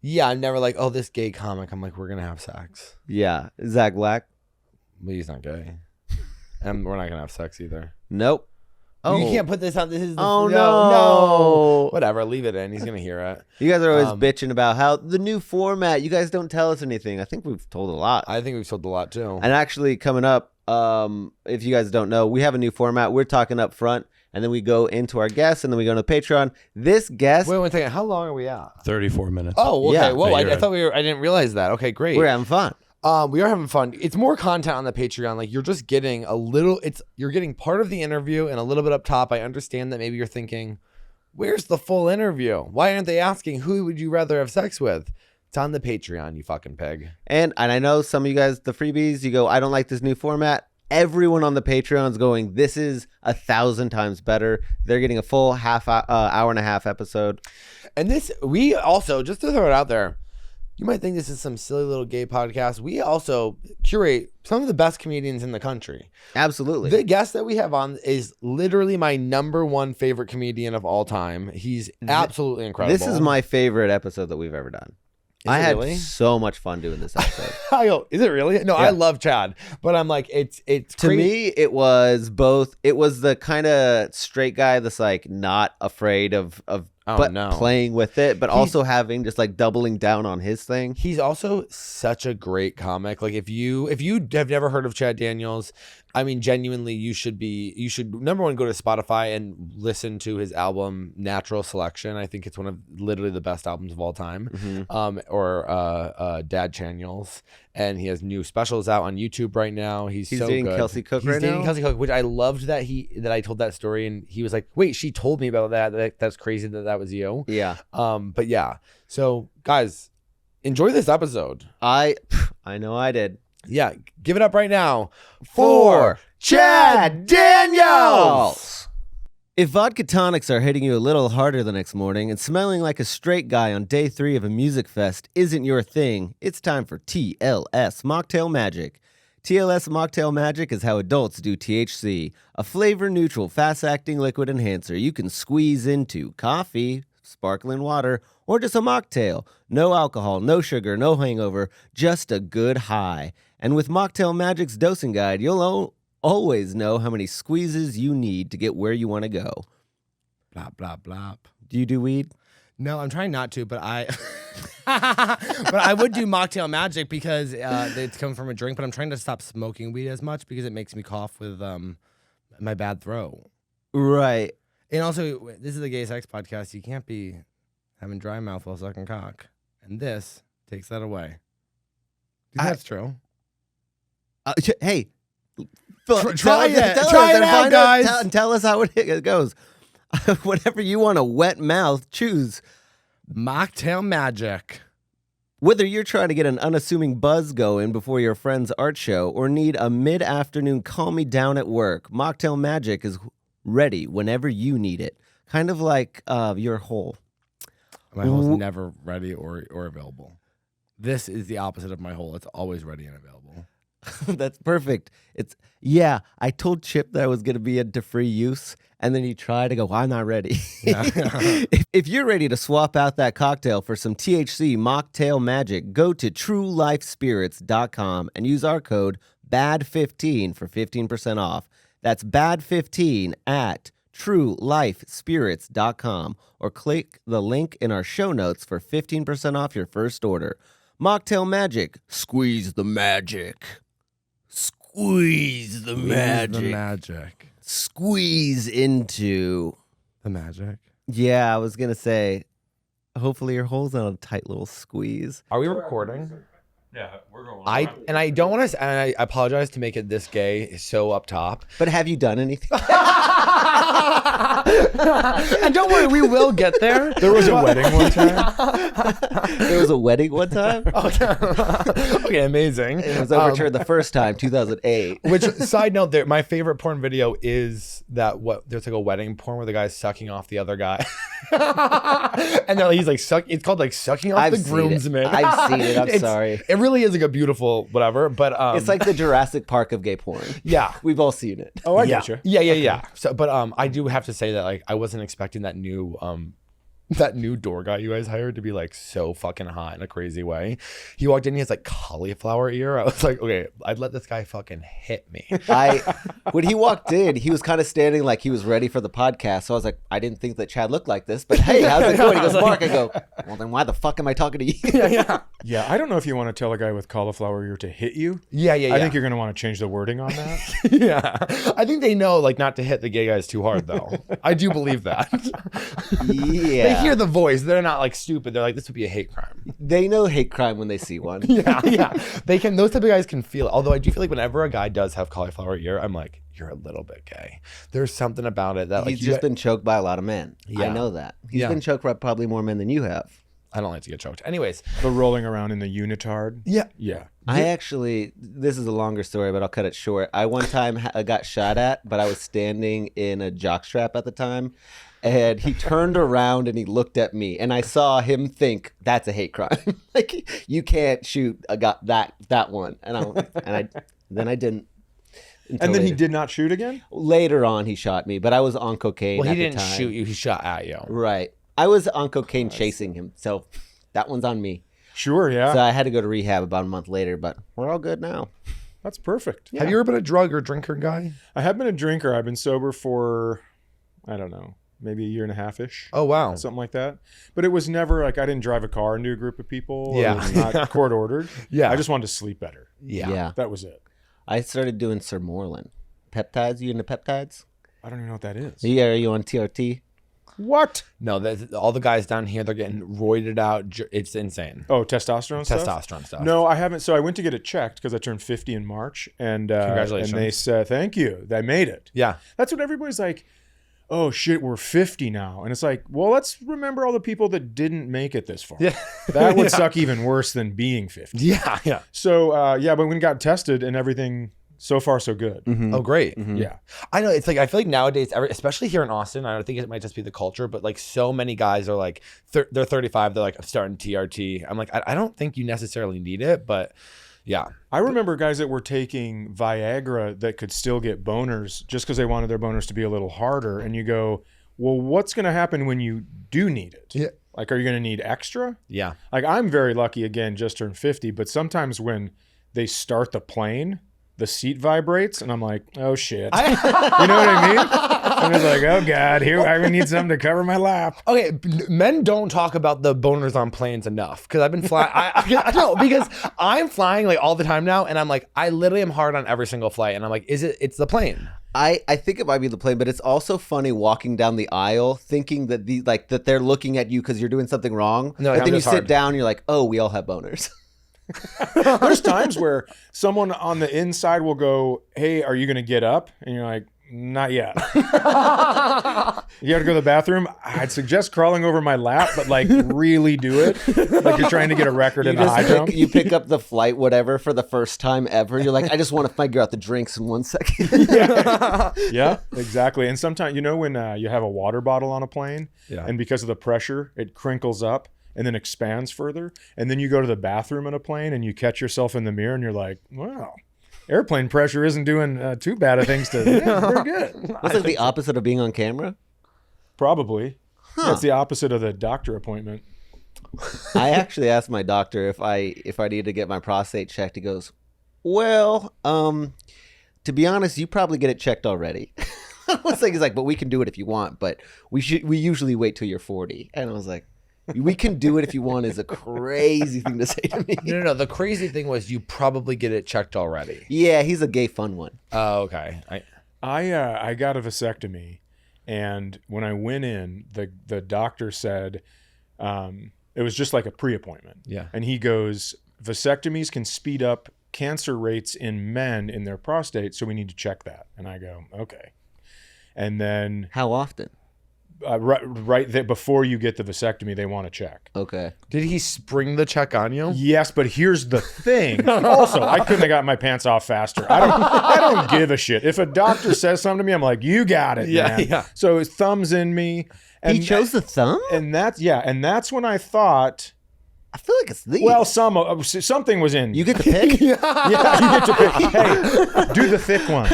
Yeah, I'm never like, oh, this gay comic. I'm like, we're gonna have sex. Yeah, Zach Black. But he's not gay, and we're not gonna have sex either. Nope. Oh, you can't put this on. This is the, no. Whatever, leave it in. He's gonna hear it. You guys are always bitching about how the new format. You guys don't tell us anything. I think we've told a lot. I think we've told a lot too. And actually, coming up, if you guys don't know, we have a new format. We're talking up front, and then we go into our guests, and then we go to Patreon. This guest. Wait 1 second. How long are we at? 34 minutes. Oh, okay. Yeah. Whoa, I thought I didn't realize that. Okay, great. We're having fun. We are having fun. It's more content on the Patreon. Like you're just getting a little. You're getting part of the interview and a little bit up top. I understand that maybe you're thinking, "Where's the full interview? Why aren't they asking who would you rather have sex with?" It's on the Patreon, you fucking pig. And I know some of you guys, the freebies, you go, I don't like this new format. Everyone on the Patreon is going, this is 1,000 times better. They're getting a full hour and a half episode. And this, we also, just to throw it out there, you might think this is some silly little gay podcast. We also curate some of the best comedians in the country. Absolutely. The guest that we have on is literally my #1 favorite comedian of all time. He's absolutely incredible. This is my favorite episode that we've ever done. I had really? So much fun doing this episode. I go, is it really? No, Yeah. I love Chad, but I'm like, it's To me, it was both. It was the kind of straight guy that's like not afraid of playing with it, but also having just like doubling down on his thing. He's also such a great comic. Like if you have never heard of Chad Daniels, I mean, genuinely, you should number one, go to Spotify and listen to his album Natural Selection. I think it's one of literally the best albums of all time. Dad Channels, and he has new specials out on YouTube right now. He's so dating good. Kelsey Cook He's right dating now? Kelsey Cook, which I loved that I told that story, and he was like, "Wait, she told me about that. That's crazy that was you." Yeah. But yeah. So guys, enjoy this episode. I know I did. Yeah, give it up right now for Chad Daniels. If vodka tonics are hitting you a little harder the next morning and smelling like a straight guy on day 3 of a music fest isn't your thing, it's time for TLS Mocktail Magic. TLS Mocktail Magic is how adults do THC, a flavor-neutral, fast-acting liquid enhancer you can squeeze into coffee, sparkling water, or just a mocktail. No alcohol, no sugar, no hangover, just a good high. And with Mocktail Magic's dosing guide, you'll always know how many squeezes you need to get where you want to go. Blop, blop, blop. Do you do weed? No, I'm trying not to, but I would do Mocktail Magic because it's come from a drink, but I'm trying to stop smoking weed as much because it makes me cough with my bad throat. Right. And also, this is a gay sex podcast. You can't be having dry mouth while sucking cock. And this takes that away. Do you think that's true? Hey, try it out, guys. Tell us how it goes. Whatever you want, a wet mouth, choose Mocktail Magic. Whether you're trying to get an unassuming buzz going before your friend's art show or need a mid-afternoon calm me down at work, Mocktail Magic is ready whenever you need it. Kind of like your hole. My hole's never ready or available. This is the opposite of my hole. It's always ready and available. That's perfect. I told Chip that I was going to be into free use, and then he tried to go, I'm not ready. Yeah. If you're ready to swap out that cocktail for some THC Mocktail Magic, go to truelifespirits.com and use our code BAD15 for 15% off. That's BAD15 at truelifespirits.com, or click the link in our show notes for 15% off your first order. Mocktail Magic. Squeeze the magic. Squeeze the magic. The magic. Squeeze into the magic. Yeah, I was going to say, hopefully your hole's on a tight little squeeze. Are we recording? Yeah, we're going. I don't want to, and I apologize to make it this gay so up top. But have you done anything? And don't worry, we will get there. There was a wedding one time. There was a wedding one time. Okay, amazing. It was overturned the first time, 2008. Which, side note, there, my favorite porn video is there's like a wedding porn where the guy's sucking off the other guy. And then he's like it's called like sucking off the groomsman. I've seen it. I'm sorry. It really is like a beautiful whatever, but It's like the Jurassic Park of gay porn. yeah. We've all seen it. Oh, I get you. Yeah. So, but I do have to say that like I wasn't expecting that new door guy you guys hired to be like so fucking hot in a crazy way. He walked in, he has like cauliflower ear. I was like, okay, I'd let this guy fucking hit me. When he walked in, he was kind of standing like he was ready for the podcast. So I was like, I didn't think that Chad looked like this, but hey, how's it going? He goes, Mark. I go, well, then why the fuck am I talking to you? Yeah, I don't know if you want to tell a guy with cauliflower ear to hit you. Yeah. I think you're going to want to change the wording on that. Yeah. I think they know like not to hit the gay guys too hard though. I do believe that. Yeah. They hear the voice. They're not like stupid. They're like, this would be a hate crime. They know hate crime when they see one. Yeah. They can. Those type of guys can feel it. Although I do feel like whenever a guy does have cauliflower ear, I'm like, you're a little bit gay. There's something about it that like He's just been choked by a lot of men. Yeah. I know that. He's been choked by probably more men than you have. I don't like to get choked. Anyways. The rolling around in the unitard. Yeah. I actually, this is a longer story, but I'll cut it short. I one time got shot at, but I was standing in a jockstrap at the time. And he turned around and he looked at me, and I saw him think that's a hate crime. Like you can't shoot that one, then I didn't. And then he did not shoot again? Later on, he shot me, but I was on cocaine. Well, he at the didn't time. shoot you. He shot at you. Right. I was on cocaine chasing him, so that one's on me. Sure, yeah. So I had to go to rehab about a month later, but we're all good now. That's perfect. Have you ever been a drug or drinker guy? I have been a drinker. I've been sober for, I don't know, maybe a year and a half-ish. Oh, wow. Something like that. But it was never like I didn't drive a car into a group of people. Yeah. It was not court ordered. Yeah. I just wanted to sleep better. Yeah. That was it. I started doing Sermorelin. Peptides? You into peptides? I don't even know what that is. Yeah, are you on TRT? What? No, all the guys down here, they're getting roided out. It's insane. Oh, testosterone stuff? Testosterone stuff. No, I haven't. So I went to get it checked because I turned 50 in March. And Congratulations. And they said, thank you. I made it. Yeah. That's what everybody's like, oh, shit, we're 50 now. And it's like, well, let's remember all the people that didn't make it this far. Yeah. That would suck even worse than being 50. Yeah. So, but when we got tested and everything, so far, so good. Mm-hmm. Oh, great. Mm-hmm. Yeah. I know. It's like, I feel like nowadays, especially here in Austin, I don't think it might just be the culture, but like so many guys are like, they're 35. They're like, I'm starting TRT. I'm like, I don't think you necessarily need it, but yeah. I remember guys that were taking Viagra that could still get boners just because they wanted their boners to be a little harder. And you go, well, what's going to happen when you do need it? Yeah. Like, are you going to need extra? Yeah. Like, I'm very lucky, again, just turned 50, but sometimes when they start the plane, the seat vibrates, and I'm like, oh shit. You know what I mean? And it's like, oh God, here I need something to cover my lap. Okay, men don't talk about the boners on planes enough because I've been flying. I know because I'm flying like all the time now, and I'm like, I literally am hard on every single flight, and I'm like, it's the plane. I think it might be the plane, but it's also funny walking down the aisle thinking that that they're looking at you because you're doing something wrong. No, and I'm then you just sit hard. down, and you're like, oh, we all have boners. There's times where someone on the inside will go, hey, are you going to get up? And you're like, not yet. You have to go to the bathroom? I'd suggest crawling over my lap, but like really do it. Like you're trying to get a record in the high jump. You pick up the flight, whatever, for the first time ever. You're like, I just want to figure out the drinks in 1 second. Yeah, exactly. And sometimes, when you have a water bottle on a plane, Yeah. and because of the pressure, it crinkles up and then expands further. And then you go to the bathroom in a plane and you catch yourself in the mirror and you're like, wow, airplane pressure isn't doing too bad of things to very good. That's like the opposite of being on camera. Probably. That's the opposite of the doctor appointment. I actually asked my doctor if I need to get my prostate checked. He goes, well, to be honest, you probably get it checked already. I was like, he's like, but we can do it if you want, but we usually wait till you're 40. And I was like, we can do it if you want is a crazy thing to say to me. No. The crazy thing was you probably get it checked already. Yeah, he's a gay fun one. Oh, okay. I got a vasectomy, and when I went in, the doctor said it was just like a pre-appointment. Yeah. And he goes, vasectomies can speed up cancer rates in men in their prostate, so we need to check that. And I go, okay. And then How often? right there before you get the vasectomy, they want to check. Okay. Did he spring the check on you? Yes, but here's the thing. Also, I couldn't have got my pants off faster. I don't give a shit. If a doctor says something to me, I'm like, you got it, man. Yeah. So his thumb's in me. And He chose the thumb? and that's when I thought, I feel like it's these. well, something was in. you get to pick? yeah, you get to pick. Hey, do the thick one.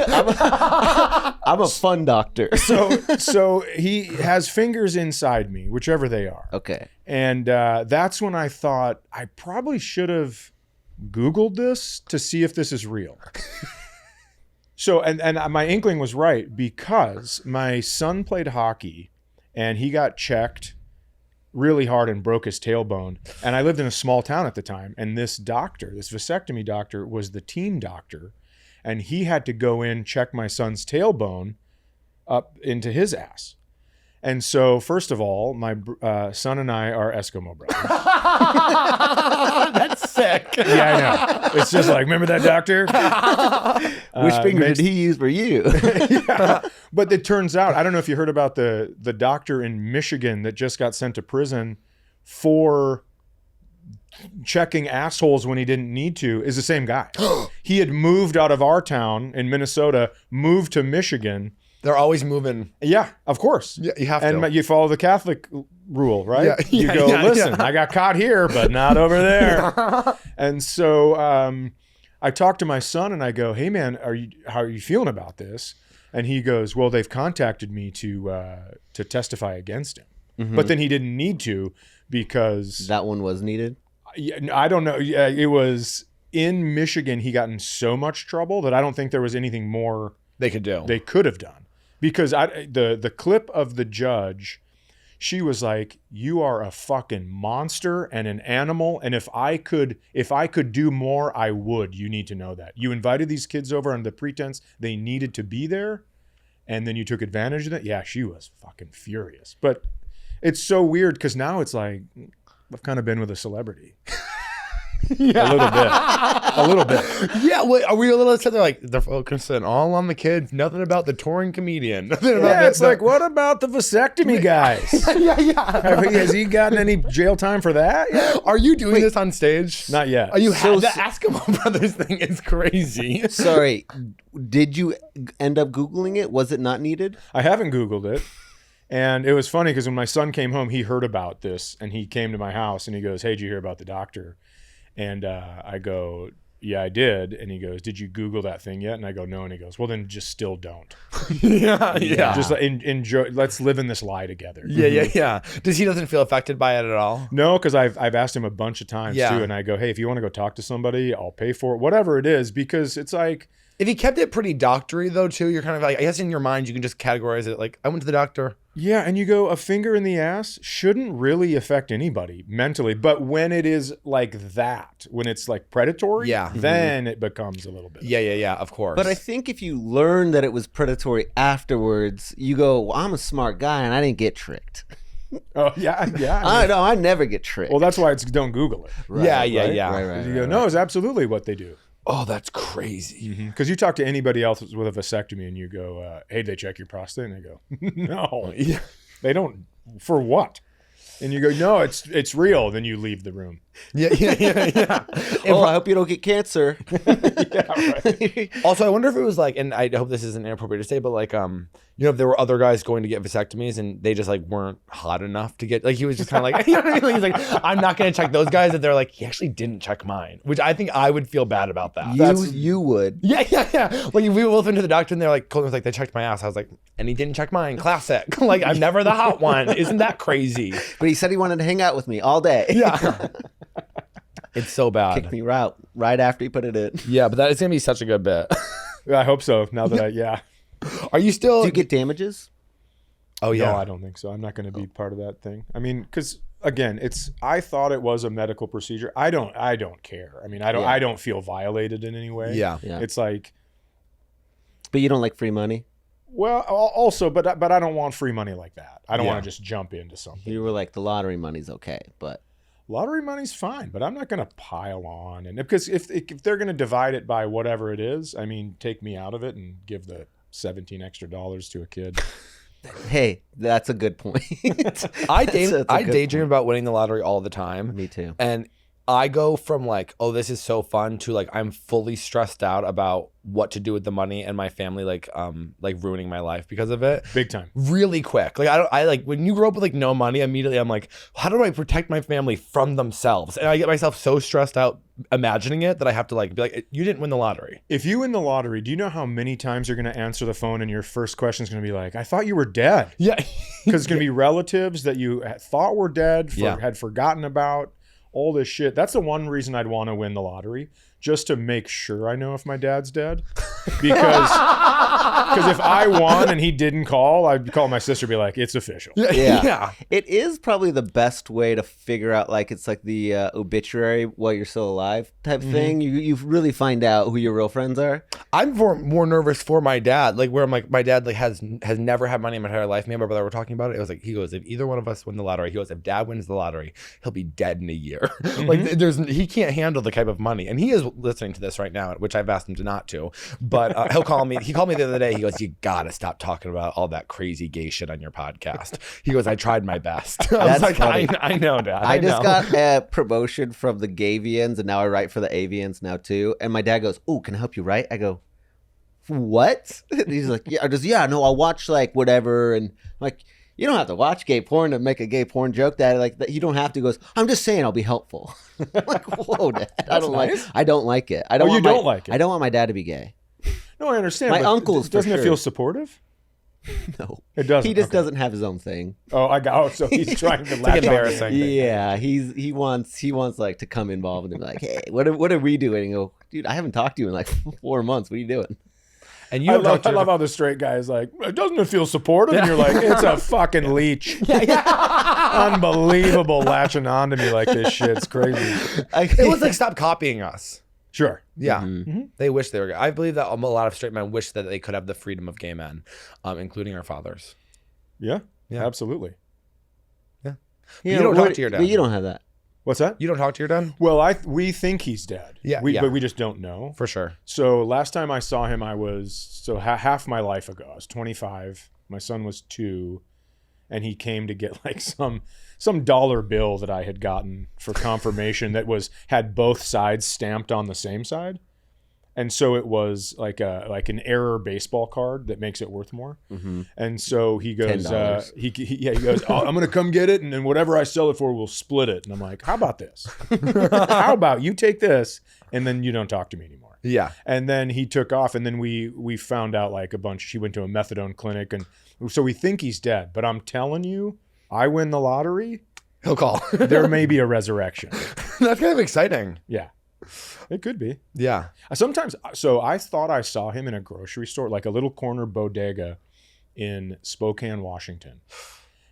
I'm a fun doctor. So he has fingers inside me, whichever they are. Okay. And that's when I thought I probably should have Googled this to see if this is real. So, and my inkling was right, because my son played hockey and he got checked really hard and broke his tailbone. And I lived in a small town at the time. And this doctor, this vasectomy doctor, was the teen doctor. And he had to go in, check my son's tailbone up into his ass. And so, first of all, my son and I are Eskimo brothers. That's sick. Yeah, I know. It's just like, remember that doctor? Which finger did he use for you? Yeah. But it turns out, I don't know if you heard about the doctor in Michigan that just got sent to prison for checking assholes when he didn't need to, is the same guy. He had moved out of our town in Minnesota, moved to Michigan. They're always moving. Yeah, of course. Yeah, you have to. And you follow the Catholic rule, right? Yeah, You yeah, go, yeah, listen, yeah. I got caught here, but not over there. And so I talked to my son and I go, hey man, how are you feeling about this? And he goes, well, they've contacted me to testify against him. Mm-hmm. But then he didn't need to because That one was needed? I don't know. Yeah, it was in Michigan. He got in so much trouble that I don't think there was anything more They could do. they could have done. Because the clip of the judge, she was like, you are a fucking monster and an animal. And if I could do more, I would. You need to know that. You invited these kids over on the pretense they needed to be there. And then you took advantage of it. Yeah, she was fucking furious. But it's so weird because now it's like, I've kind of been with a celebrity. A little bit. Yeah, well, are we a little upset? They're like, they're focusing all on the kids, nothing about the touring comedian. Nothing about Yeah, it's like, what about the vasectomy guys? yeah. Has he gotten any jail time for that? Yeah. Are you doing this on stage? Not yet. Are you So- the Eskimo Brothers thing is crazy. Sorry. Did you end up Googling it? Was it not needed? I haven't Googled it. And it was funny because when my son came home, he heard about this and he came to my house and he goes, hey, did you hear about the doctor? And I go, yeah, I did. And he goes, did you Google that thing yet? And I go, no. And he goes, well, then just still don't. yeah. Just enjoy. Let's live in this lie together. Yeah. Does he doesn't feel affected by it at all? No, because I've asked him a bunch of times Yeah. too. And I go, hey, if you want to go talk to somebody, I'll pay for it, whatever it is, because it's like, If he kept it pretty doctory though, too, you're kind of like, I guess in your mind you can just categorize it like, I went to the doctor. yeah. And you go, a finger in the ass shouldn't really affect anybody mentally. But when it is like that, when it's like predatory, Yeah. then it becomes a little bit. Yeah, of course. But I think if you learn that it was predatory afterwards, you go, well, I'm a smart guy and I didn't get tricked. Oh, yeah. I mean, I never get tricked. well, that's why it's don't Google it. yeah. Right. You go, no, it's absolutely what they do. Oh, that's crazy. Because you talk to anybody else with a vasectomy and you go, hey, did they check your prostate? And they go, no, Yeah. they don't. For what? And you go, no, it's real. Then you leave the room. Yeah. Oh, I hope you don't get cancer. Yeah, right. Also, I wonder if it was like, and I hope this isn't inappropriate to say, but like, if there were other guys going to get vasectomies and they just like weren't hot enough to get, like, he was just kind of like, you know what I mean? He's like, I'm not going to check those guys. And they're like, he actually didn't check mine, which I think I would feel bad about that. You would. Yeah. Like, if we both went to the doctor and they're like, Colton was like, they checked my ass. I was like, and he didn't check mine. Classic. Like, I'm never the hot one. Isn't that crazy? But he said he wanted to hang out with me all day. Yeah. It's so bad. Kicked me out right after he put it in. Yeah, but that is going to be such a good bit. I hope so. Now that Are you still? Do you get damages? Oh, yeah. No, I don't think so. I'm not going to be part of that thing. I mean, because again, I thought it was a medical procedure. I don't care. I mean, I don't feel violated in any way. Yeah. It's like, But you don't like free money? well, also, but I don't want free money like that. I don't Yeah. want to just jump into something. You were like, the lottery money's okay, but lottery money's fine, but I'm not going to pile on. And because if they're going to divide it by whatever it is, I mean, take me out of it and give the $17 extra to a kid. Hey, that's a good point. I daydream about winning the lottery all the time. Me too. And I go from like, oh, this is so fun to like, I'm fully stressed out about what to do with the money and my family like ruining my life because of it. Big time. Really quick. Like I like when you grow up with like no money, immediately I'm like, how do I protect my family from themselves? And I get myself so stressed out imagining it that I have to like be like, you didn't win the lottery. If you win the lottery, do you know how many times you're going to answer the phone and your first question is going to be like, I thought you were dead? Yeah. Because it's going to be relatives that you thought were dead, had forgotten about. All this shit. That's the one reason I'd want to win the lottery, just to make sure I know if my dad's dead. Because if I won and he didn't call, I'd call my sister and be like, it's official. Yeah. It is probably the best way to figure out, like, it's like the obituary while you're still alive type thing. You really find out who your real friends are. I'm more nervous for my dad, like where I'm like, my dad like has never had money in my entire life. Me and my brother were talking about it. It was like, he goes, if either one of us win the lottery, he goes, if dad wins the lottery, he'll be dead in a year. Like he can't handle the type of money. And he is listening to this right now, which I've asked him to not to, but he'll call me. He called me the other day. He goes, you gotta stop talking about all that crazy gay shit on your podcast. He goes, I tried my best. I was like, I know, Dad. I just got a promotion from the Gavians, and now I write for the Avians now too. And my dad goes, oh, can I help you write? I go, what? And he's like, yeah, no, I'll watch like whatever. And I'm like, you don't have to watch gay porn to make a gay porn joke, Dad. Like, you don't have to. He goes, I'm just saying I'll be helpful. I'm like, whoa, Dad. I don't like it. I don't like it. I don't like it. I don't want my dad to be gay. No, I understand. My uncle's doesn't it feel supportive? No, it doesn't. He just doesn't have his own thing. So he's trying to latch embarrassing. Yeah, he wants like to come involved and be like, hey, what are we doing? And go, dude, I haven't talked to you in like 4 months. What are you doing? And you I love how the straight guy is like, doesn't it feel supportive? And you're like, it's a fucking leech. Unbelievable latching on to me like this shit. It's crazy. It was like, stop copying us. Sure. Yeah. They wish they were gay. I believe that a lot of straight men wish that they could have the freedom of gay men, including our fathers. Yeah. Absolutely. Yeah. You don't talk to your dad. But you don't have that. What's that? You don't talk to your dad? Well, we think he's dead. But we just don't know. For sure. So last time I saw him, I was half my life ago. I was 25. My son was 2, and he came to get like some dollar bill that I had gotten for confirmation that had both sides stamped on the same side. And so it was like an error baseball card that makes it worth more. And so he goes, he goes, oh, I'm going to come get it. And then whatever I sell it for, we'll split it. And I'm like, how about this? How about you take this and then you don't talk to me anymore? Yeah. And then he took off, and then we found out like he went to a methadone clinic. And so we think he's dead, but I'm telling you, I win the lottery, he'll call. There may be a resurrection. That's kind of exciting. Yeah. It could be. Yeah. So I thought I saw him in a grocery store, like a little corner bodega in Spokane, Washington.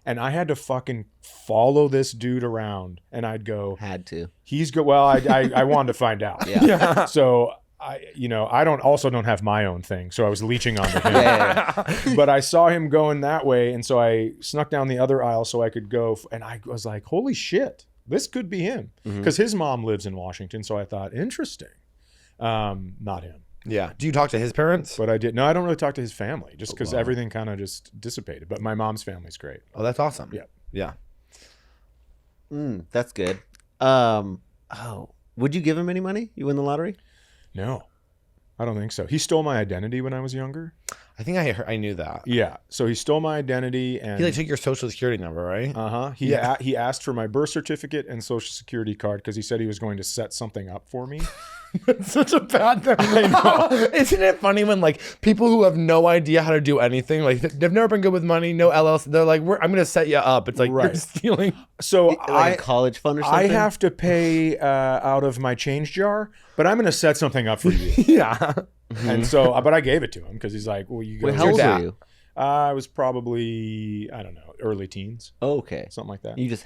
And I had to fucking follow this dude around, and I'd go. Had to. He's good. Well, I wanted to find out. Yeah. So I don't have my own thing, so I was leeching onto him. But I saw him going that way, and so I snuck down the other aisle so I could go. And I was like, holy shit. This could be him, because his mom lives in Washington. So I thought, interesting. Not him. Yeah. Do you talk to his parents? But I did. No, I don't really talk to his family, just because everything kind of just dissipated. But my mom's family's great. Oh, that's awesome. Yeah. That's good. Would you give him any money? You win the lottery? No, I don't think so. He stole my identity when I was younger. I think I knew that. Yeah. So he stole my identity, and he took your social security number, right? He asked for my birth certificate and social security card because he said he was going to set something up for me. That's such a bad thing. I know. Isn't it funny when like people who have no idea how to do anything, like they've never been good with money, no LLC, they're like, I'm going to set you up. It's like you're stealing. So like a college fund or something? I have to pay out of my change jar, but I'm going to set something up for you. Yeah. And so, but I gave it to him because he's like, well, you go. Wait, how old were you? I was probably, I don't know, early teens. Oh, okay. Something like that. You just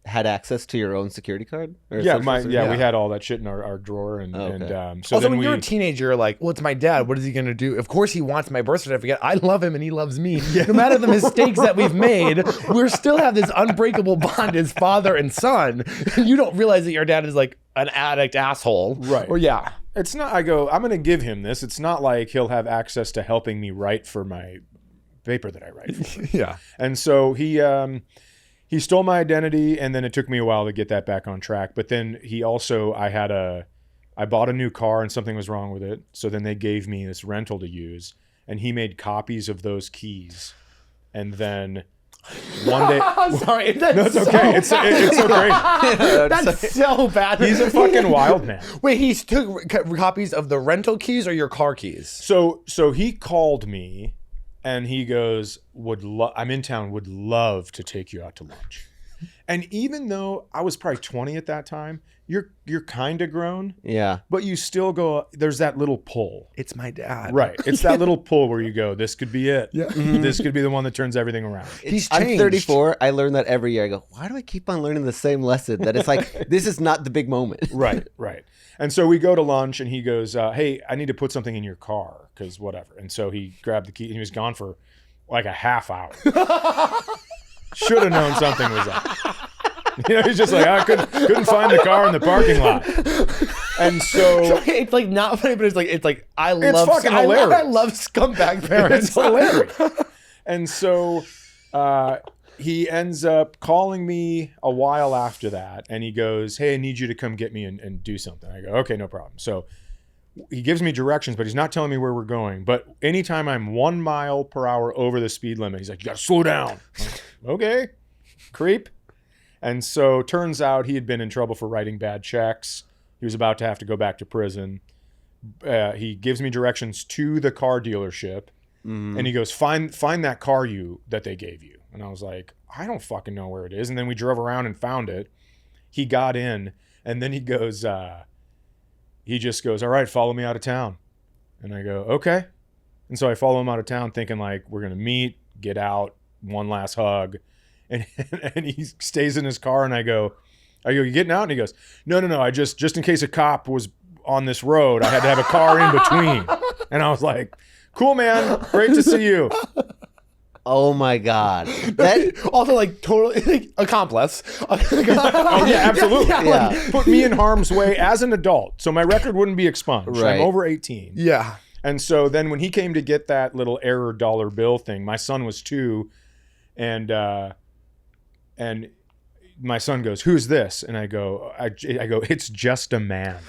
had access to your own security card? Or Yeah, social security? we had all that shit in our drawer, and Okay. and so Also, then when you're a teenager, you're like, well, it's my dad. What is he going to do? Of course, he wants my birth certificate. I love him and he loves me. No matter the mistakes that we've made, we still have this unbreakable bond as father and son. You don't realize that your dad is like an addict asshole. Right. Or yeah. It's not. I go. I'm going to give him this. It's not like he'll have access to helping me write for my paper that I write. Yeah. And so he stole my identity, and then it took me a while to get that back on track. But then he also, I bought a new car and something was wrong with it. So then they gave me this rental to use, and he made copies of those keys. And then one day, Sorry. That's no, it's so okay. It's so great. That's so bad. He's a fucking wild man. Wait, he took copies of the rental keys or your car keys? So he called me. And he goes, I'm in town, would love to take you out to lunch. And even though I was probably 20 at that time, you're kind of grown. Yeah. But you still go, there's that little pull. It's my dad. Right. It's that little pull where you go, this could be it. Yeah. This could be the one that turns everything around. He's I'm changed. 34. I learn that every year. I go, why do I keep on learning the same lesson? That it's like, this is not the big moment. Right. And so we go to lunch and he goes, hey, I need to put something in your car because whatever. And so he grabbed the key and he was gone for like a half hour. Should have known something was up. He's just like, I couldn't find the car in the parking lot. And so it's like not funny, but it's like I It's love fucking hilarious. I love scumbag parents. it's hilarious. And so he ends up calling me a while after that, and he goes, hey, I need you to come get me and do something. I go, okay, no problem. So he gives me directions, but he's not telling me where we're going. But anytime I'm 1 mile per hour over the speed limit, he's like, you got to slow down. I'm like, okay, creep. And so turns out he had been in trouble for writing bad checks. He was about to have to go back to prison. He gives me directions to the car dealership, and he goes, find that car that they gave you. And I was like, I don't fucking know where it is. And then we drove around and found it. He got in, and then he goes, he just goes, all right, follow me out of town. And I go, okay. And so I follow him out of town thinking like, we're going to meet, get out, one last hug. And he stays in his car, and I go, you getting out? And he goes, no. I just in case a cop was on this road, I had to have a car in between. And I was like, cool, man. Great to see you. Oh my God. That Also, like totally like, accomplice. Oh yeah, absolutely. Yeah. Like, put me in harm's way as an adult, so my record wouldn't be expunged. Right. I'm over 18. Yeah. And so then when he came to get that little error dollar bill thing, my son was 2, and my son goes, who's this? And I go, it's just a man.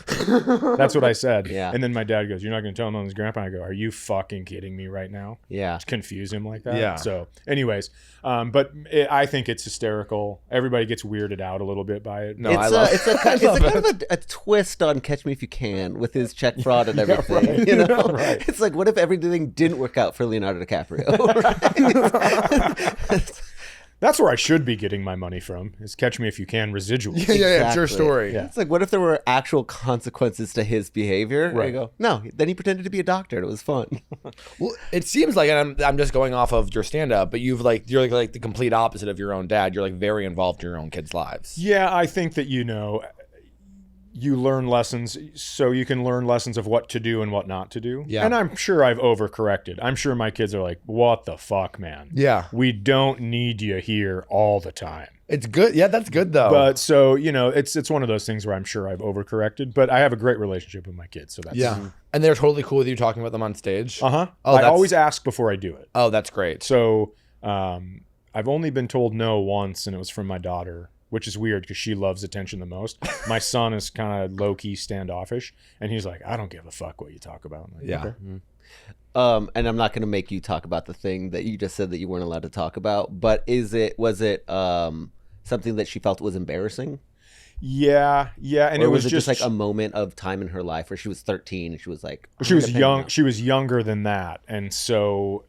That's what I said. Yeah. And then my dad goes, you're not going to tell him on his grandpa? I go, are you fucking kidding me right now? yeah. Just confuse him like that. Yeah. So anyways, I think it's hysterical. Everybody gets weirded out a little bit by it. No, I love It's a kind of a twist on Catch Me If You Can with his check fraud and everything. right. You know, Right. It's like, what if everything didn't work out for Leonardo DiCaprio? Right? That's where I should be getting my money from, is Catch Me If You Can residuals. Yeah, it's your Exactly. story. Yeah. It's like, what if there were actual consequences to his behavior? And I Right. go, no. Then he pretended to be a doctor, and it was fun. Well, it seems like, and I'm just going off of your stand-up, but you're like the complete opposite of your own dad. You're like very involved in your own kids' lives. Yeah, I think that, you learn lessons so you can learn lessons of what to do and what not to do. Yeah. And I'm sure I've overcorrected. I'm sure my kids are like, what the fuck, man? Yeah. We don't need you here all the time. It's good. Yeah, that's good though. But so, it's one of those things where I'm sure I've overcorrected, but I have a great relationship with my kids. So that's, yeah, and they're totally cool with you talking about them on stage. Uh-huh. Oh, I that's- always ask before I do it. Oh, that's great. So, I've only been told no once, and it was from my daughter, which is weird because she loves attention the most. My son is kind of low-key standoffish, and he's like, I don't give a fuck what you talk about. I'm like, Yeah. okay. And I'm not going to make you talk about the thing that you just said that you weren't allowed to talk about, but was it something that she felt was embarrassing? Yeah. And Or it was just like a moment of time in her life where she was 13 and she was like, she was young. She was younger than that. And so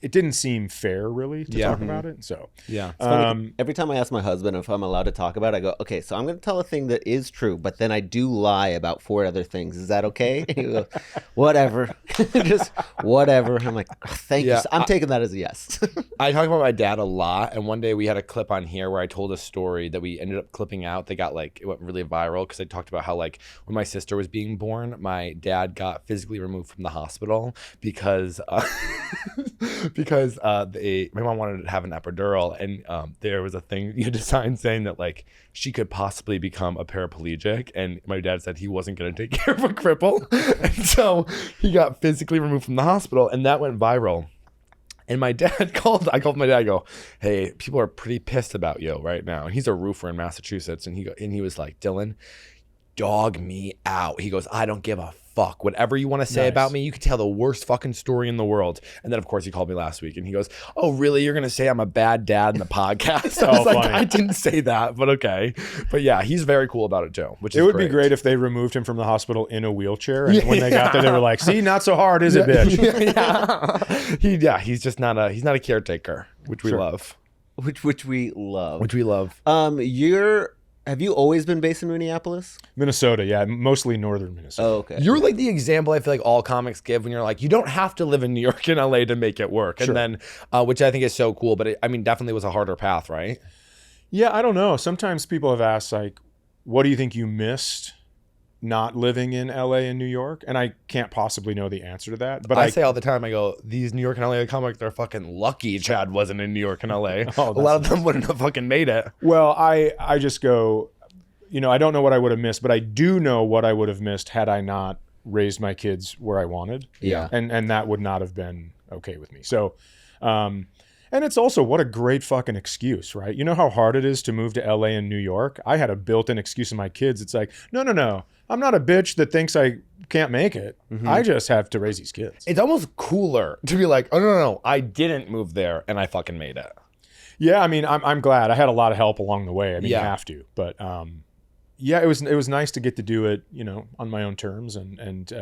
it didn't seem fair really to Yeah. talk about it. So Yeah. It's funny, every time I ask my husband if I'm allowed to talk about it, I go, okay, so I'm going to tell a thing that is true, but then I do lie about 4 other things. Is that okay? And he goes, whatever. Just whatever. I'm like, thank you. Yeah, I'm taking that as a yes. I talk about my dad a lot, and one day we had a clip on here where I told a story that we ended up clipping out. They got like, it went really viral because I talked about how like when my sister was being born, my dad got physically removed from the hospital because my mom wanted to have an epidural, and there was a thing you had to sign saying that like she could possibly become a paraplegic, and my dad said he wasn't going to take care of a cripple, and so he got physically removed from the hospital, and that went viral. And my dad I called my dad. I go, hey, people are pretty pissed about you right now. And he's a roofer in Massachusetts, and he was like, Dylan, dog me out. He goes, I don't give a fuck. Whatever you want to say Nice. about me, you can tell the worst fucking story in the world. And then of course he called me last week, and he goes, oh really? You're gonna say I'm a bad dad in the podcast? I was like, funny. I didn't say that, but okay. But yeah, he's very cool about it too. Which it is would be great if they removed him from the hospital in a wheelchair, and when they got there, they were like, "See, not so hard, is it, bitch?" He's just not a caretaker, which we love. which we love. Which we love. Have you always been based in Minneapolis? Minnesota, yeah, mostly northern Minnesota. Oh, okay. You're like the example I feel like all comics give when you're like, you don't have to live in New York and LA to make it work. Sure. And then, which I think is so cool, but I mean, definitely was a harder path, right? Yeah, I don't know. Sometimes people have asked, like, what do you think you missed not living in LA and New York? And I can't possibly know the answer to that. But I say all the time, I go, these New York and LA comics, they're fucking lucky Chad wasn't in New York and LA. Oh, a lot of them wouldn't have fucking made it. well, I just go, I don't know what I would have missed, but I do know what I would have missed had I not raised my kids where I wanted. Yeah. And that would not have been okay with me. So, and it's also, what a great fucking excuse, right? You know how hard it is to move to LA and New York? I had a built-in excuse in my kids. It's like, no. I'm not a bitch that thinks I can't make it. I just have to raise these kids. It's almost cooler to be like, oh, no, I didn't move there and I fucking made it. Yeah, I mean, I'm glad. I had a lot of help along the way. I mean, Yeah. you have to. But yeah, it was nice to get to do it, on my own terms. And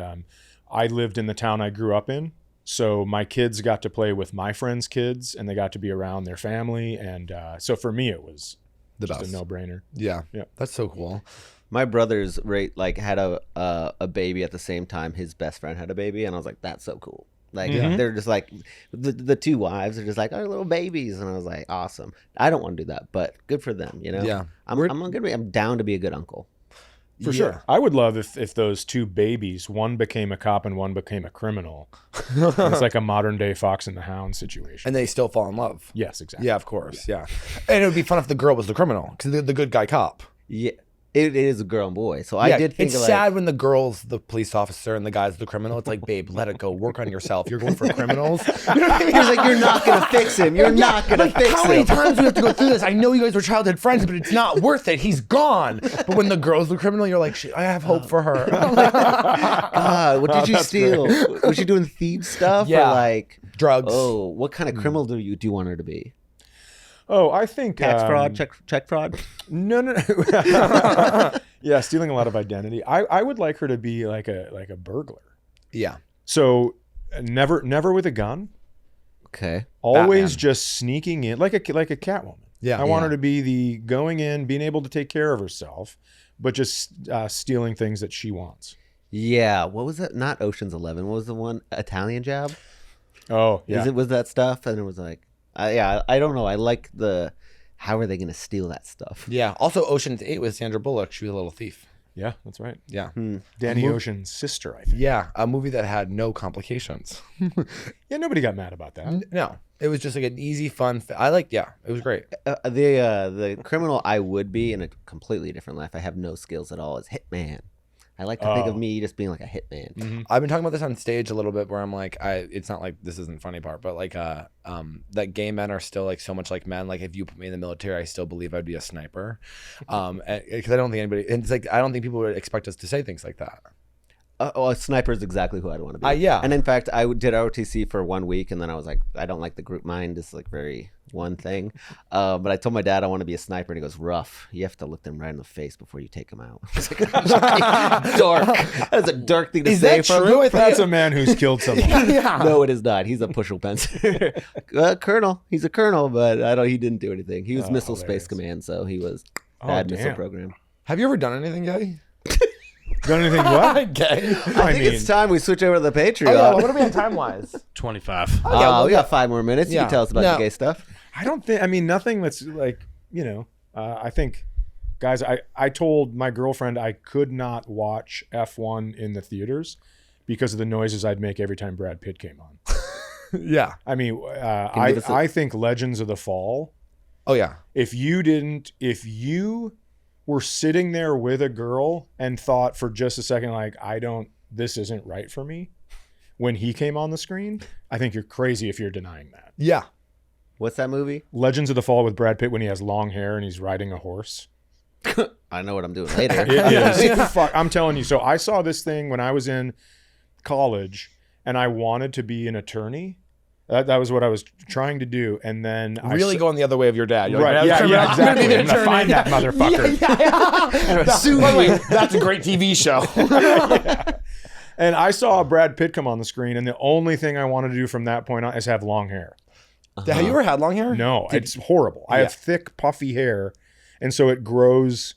I lived in the town I grew up in. So my kids got to play with my friends' kids, and they got to be around their family. And so for me, it was just best. a no-brainer. Yeah. Yeah. That's so cool. My brothers had a baby at the same time his best friend had a baby, and I was like, that's so cool. Like they're just like the 2 wives are just like our little babies, and I was like, awesome. I don't want to do that, but good for them, Yeah. I'm down to be a good uncle. For sure. I would love if those 2 babies, one became a cop and one became a criminal. It's like a modern day Fox and the Hound situation. And they still fall in love. Yes, exactly. Yeah, of course. Yeah. And it would be fun if the girl was the criminal because they're the good guy cop. Yeah, it is a girl and boy. So Yeah, I did think it's sad when the girl's the police officer and the guy's the criminal. It's like, babe, let it go. Work on yourself. You're going for criminals. You know what I mean? He's like, you're not gonna fix him. You're not gonna fix How many him. times do we have to go through this? I know you guys were childhood friends, but it's not worth it. He's gone. But when the girl's the criminal, you're like, I have hope for her. God, what did you steal? Was she doing thief stuff? Yeah. Or like Drugs. Oh, what kind of criminal do you want her to be? Oh, I think Tax fraud, check fraud. No. Yeah, stealing a lot of identity. I would like her to be like a burglar. Yeah. So never with a gun. Okay. Always Batman. just sneaking in like a Catwoman. Yeah. I want her to be the going in, being able to take care of herself, but just stealing things that she wants. Yeah. What was that? Not Ocean's 11. What was the one? Italian Job? Oh, yeah. Was that stuff? And it was like, I don't know. I like how are they going to steal that stuff? Yeah. Also, Ocean's 8 with Sandra Bullock. She was a little thief. Yeah, that's right. Yeah. Danny Ocean's sister, I think. Yeah. A movie that had no complications. Yeah, nobody got mad about that. No. It was just like an easy, fun. It was great. The criminal I would be in a completely different life. I have no skills at all. Is hitman. I like to think of me just being like a hitman. Mm-hmm. I've been talking about this on stage a little bit where I'm like, it's not like this isn't funny part, but like, that gay men are still like so much like men. Like if you put me in the military, I still believe I'd be a sniper. Because I don't think anybody, and it's like, I don't think people would expect us to say things like that. A sniper is exactly who I'd want to be. Yeah. And in fact, I did ROTC for 1 week, and then I was like, I don't like the group mind. It's like very one thing. But I told my dad I want to be a sniper, and he goes, rough. You have to look them right in the face before you take them out. I was like, dark. That's a dark thing to say. Is that true? That's a man who's killed someone. Yeah. No, it is not. He's a pushel pencil. Colonel. He's a colonel, but he didn't do anything. He was Missile hilarious. Space Command, so he was bad missile program. Have you ever done anything gay? Done anything what? Gay. I think it's time we switch over to the Patreon. Oh, yeah, what are we on time-wise? 25. We got 5 more minutes. You can tell us about the gay stuff. I don't think. I mean, nothing that's like I think, guys. I told my girlfriend I could not watch F1 in the theaters because of the noises I'd make every time Brad Pitt came on. Yeah. I mean, I think Legends of the Fall. Oh yeah. If you were sitting there with a girl and thought for just a second, like, this isn't right for me, when he came on the screen, I think you're crazy if you're denying that. Yeah. What's that movie? Legends of the Fall with Brad Pitt when he has long hair and he's riding a horse. I know what I'm doing later. It is. Fuck, I'm telling you. So I saw this thing when I was in college and I wanted to be an attorney. That was what I was trying to do. And then Going the other way of your dad. You're right. Like, Yeah, exactly. I'm going to find that motherfucker. Yeah. That's a great TV show. Yeah. And I saw Brad Pitt come on the screen, and the only thing I wanted to do from that point on is have long hair. Have you ever had long hair? No, it's horrible. I have thick, puffy hair, and so it grows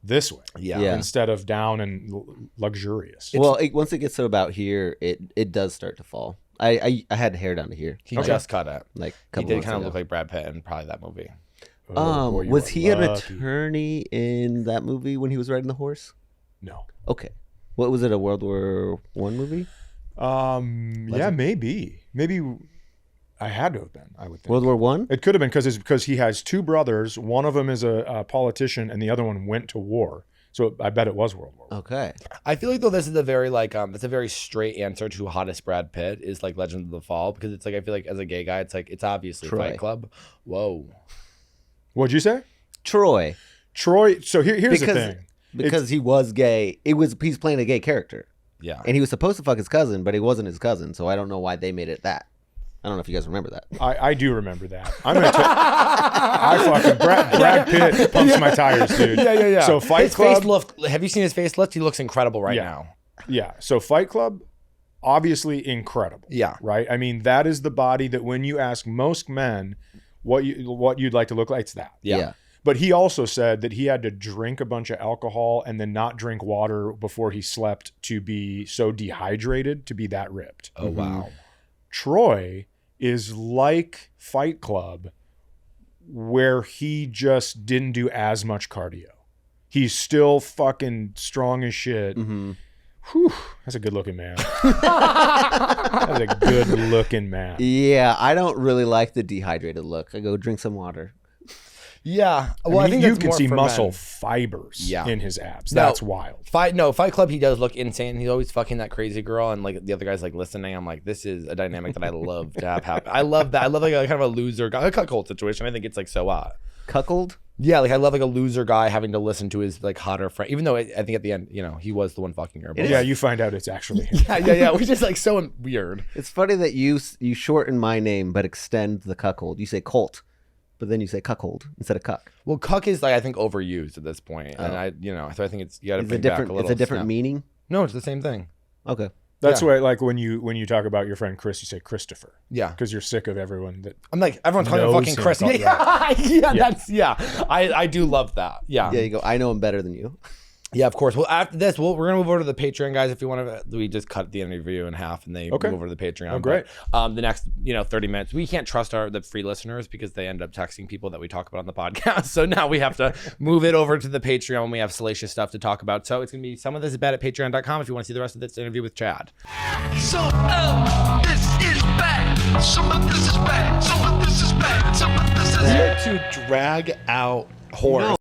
this way instead of down and luxurious. Well, once it gets to about here, it does start to fall. I had hair down to here. He just cut it. Like he did kind of look like Brad Pitt in probably that movie. Boy, was he an attorney in that movie when he was riding the horse? No. Okay. What was it? A World War I movie? Yeah, maybe. Maybe I had to have been. I would think World War One. It could have been because he has 2 brothers. One of them is a politician, and the other one went to war. So I bet it was World War I. Okay. I feel like though this is a very it's a very straight answer to hottest Brad Pitt is like Legends of the Fall, because it's like I feel like as a gay guy it's obviously Troy. Fight Club. Whoa. What'd you say? Troy. So here's the thing. Because he was gay. He's playing a gay character. Yeah. And he was supposed to fuck his cousin, but he wasn't his cousin. So I don't know why they made it that. I don't know if you guys remember that. I do remember that. I'm gonna Brad Pitt pumps my tires, dude. Yeah. So Fight Club. Have you seen his facelift? He looks incredible right now. Yeah. So Fight Club, obviously incredible. Yeah. Right. I mean, that is the body that when you ask most men what you'd like to look like, it's that. Yeah. But he also said that he had to drink a bunch of alcohol and then not drink water before he slept to be so dehydrated to be that ripped. Oh wow. Troy is like Fight Club, where he just didn't do as much cardio. He's still fucking strong as shit. Mm-hmm. Whew, that's a good looking man. That's a good looking man. Yeah, I don't really like the dehydrated look. I go drink some water. Yeah. Well, I think you that's can more see for muscle men. Fibers in his abs. No. That's wild. Fight Club, he does look insane. He's always fucking that crazy girl, and like the other guy's like listening. I'm like, this is a dynamic that I love to have happen. I love that. I love like a kind of a loser guy, a cuckold situation. I think it's like so hot. Cuckold? Yeah, like I love like a loser guy having to listen to his like hotter friend, even though I think at the end, he was the one fucking her. Yeah, you find out it's actually him. Yeah, which is like so weird. It's funny that you shorten my name but extend the cuckold. You say Colt, but then you say cuckold instead of cuck. Well, cuck is like I think overused at this point, and so I think it's you got to bring back a little. It's a different meaning. No, it's the same thing. Okay. That's why, like when you talk about your friend Chris, you say Christopher. Yeah, because you're sick of everyone that. I'm like everyone's calling him fucking Chris. I do love that. Yeah. Yeah, you go. I know him better than you. Yeah, of course. Well, after this, we're gonna move over to the Patreon, guys. If you want to, we just cut the interview in half, and they move over to the Patreon. Oh, great. But, the next 30 minutes, we can't trust the free listeners because they end up texting people that we talk about on the podcast. So now we have to move it over to the Patreon when we have salacious stuff to talk about. So it's gonna be some of this is bad at Patreon.com if you want to see the rest of this interview with Chad. So, this is bad. Some of this is bad. Some of this is bad. Some of this is Here to drag out horse.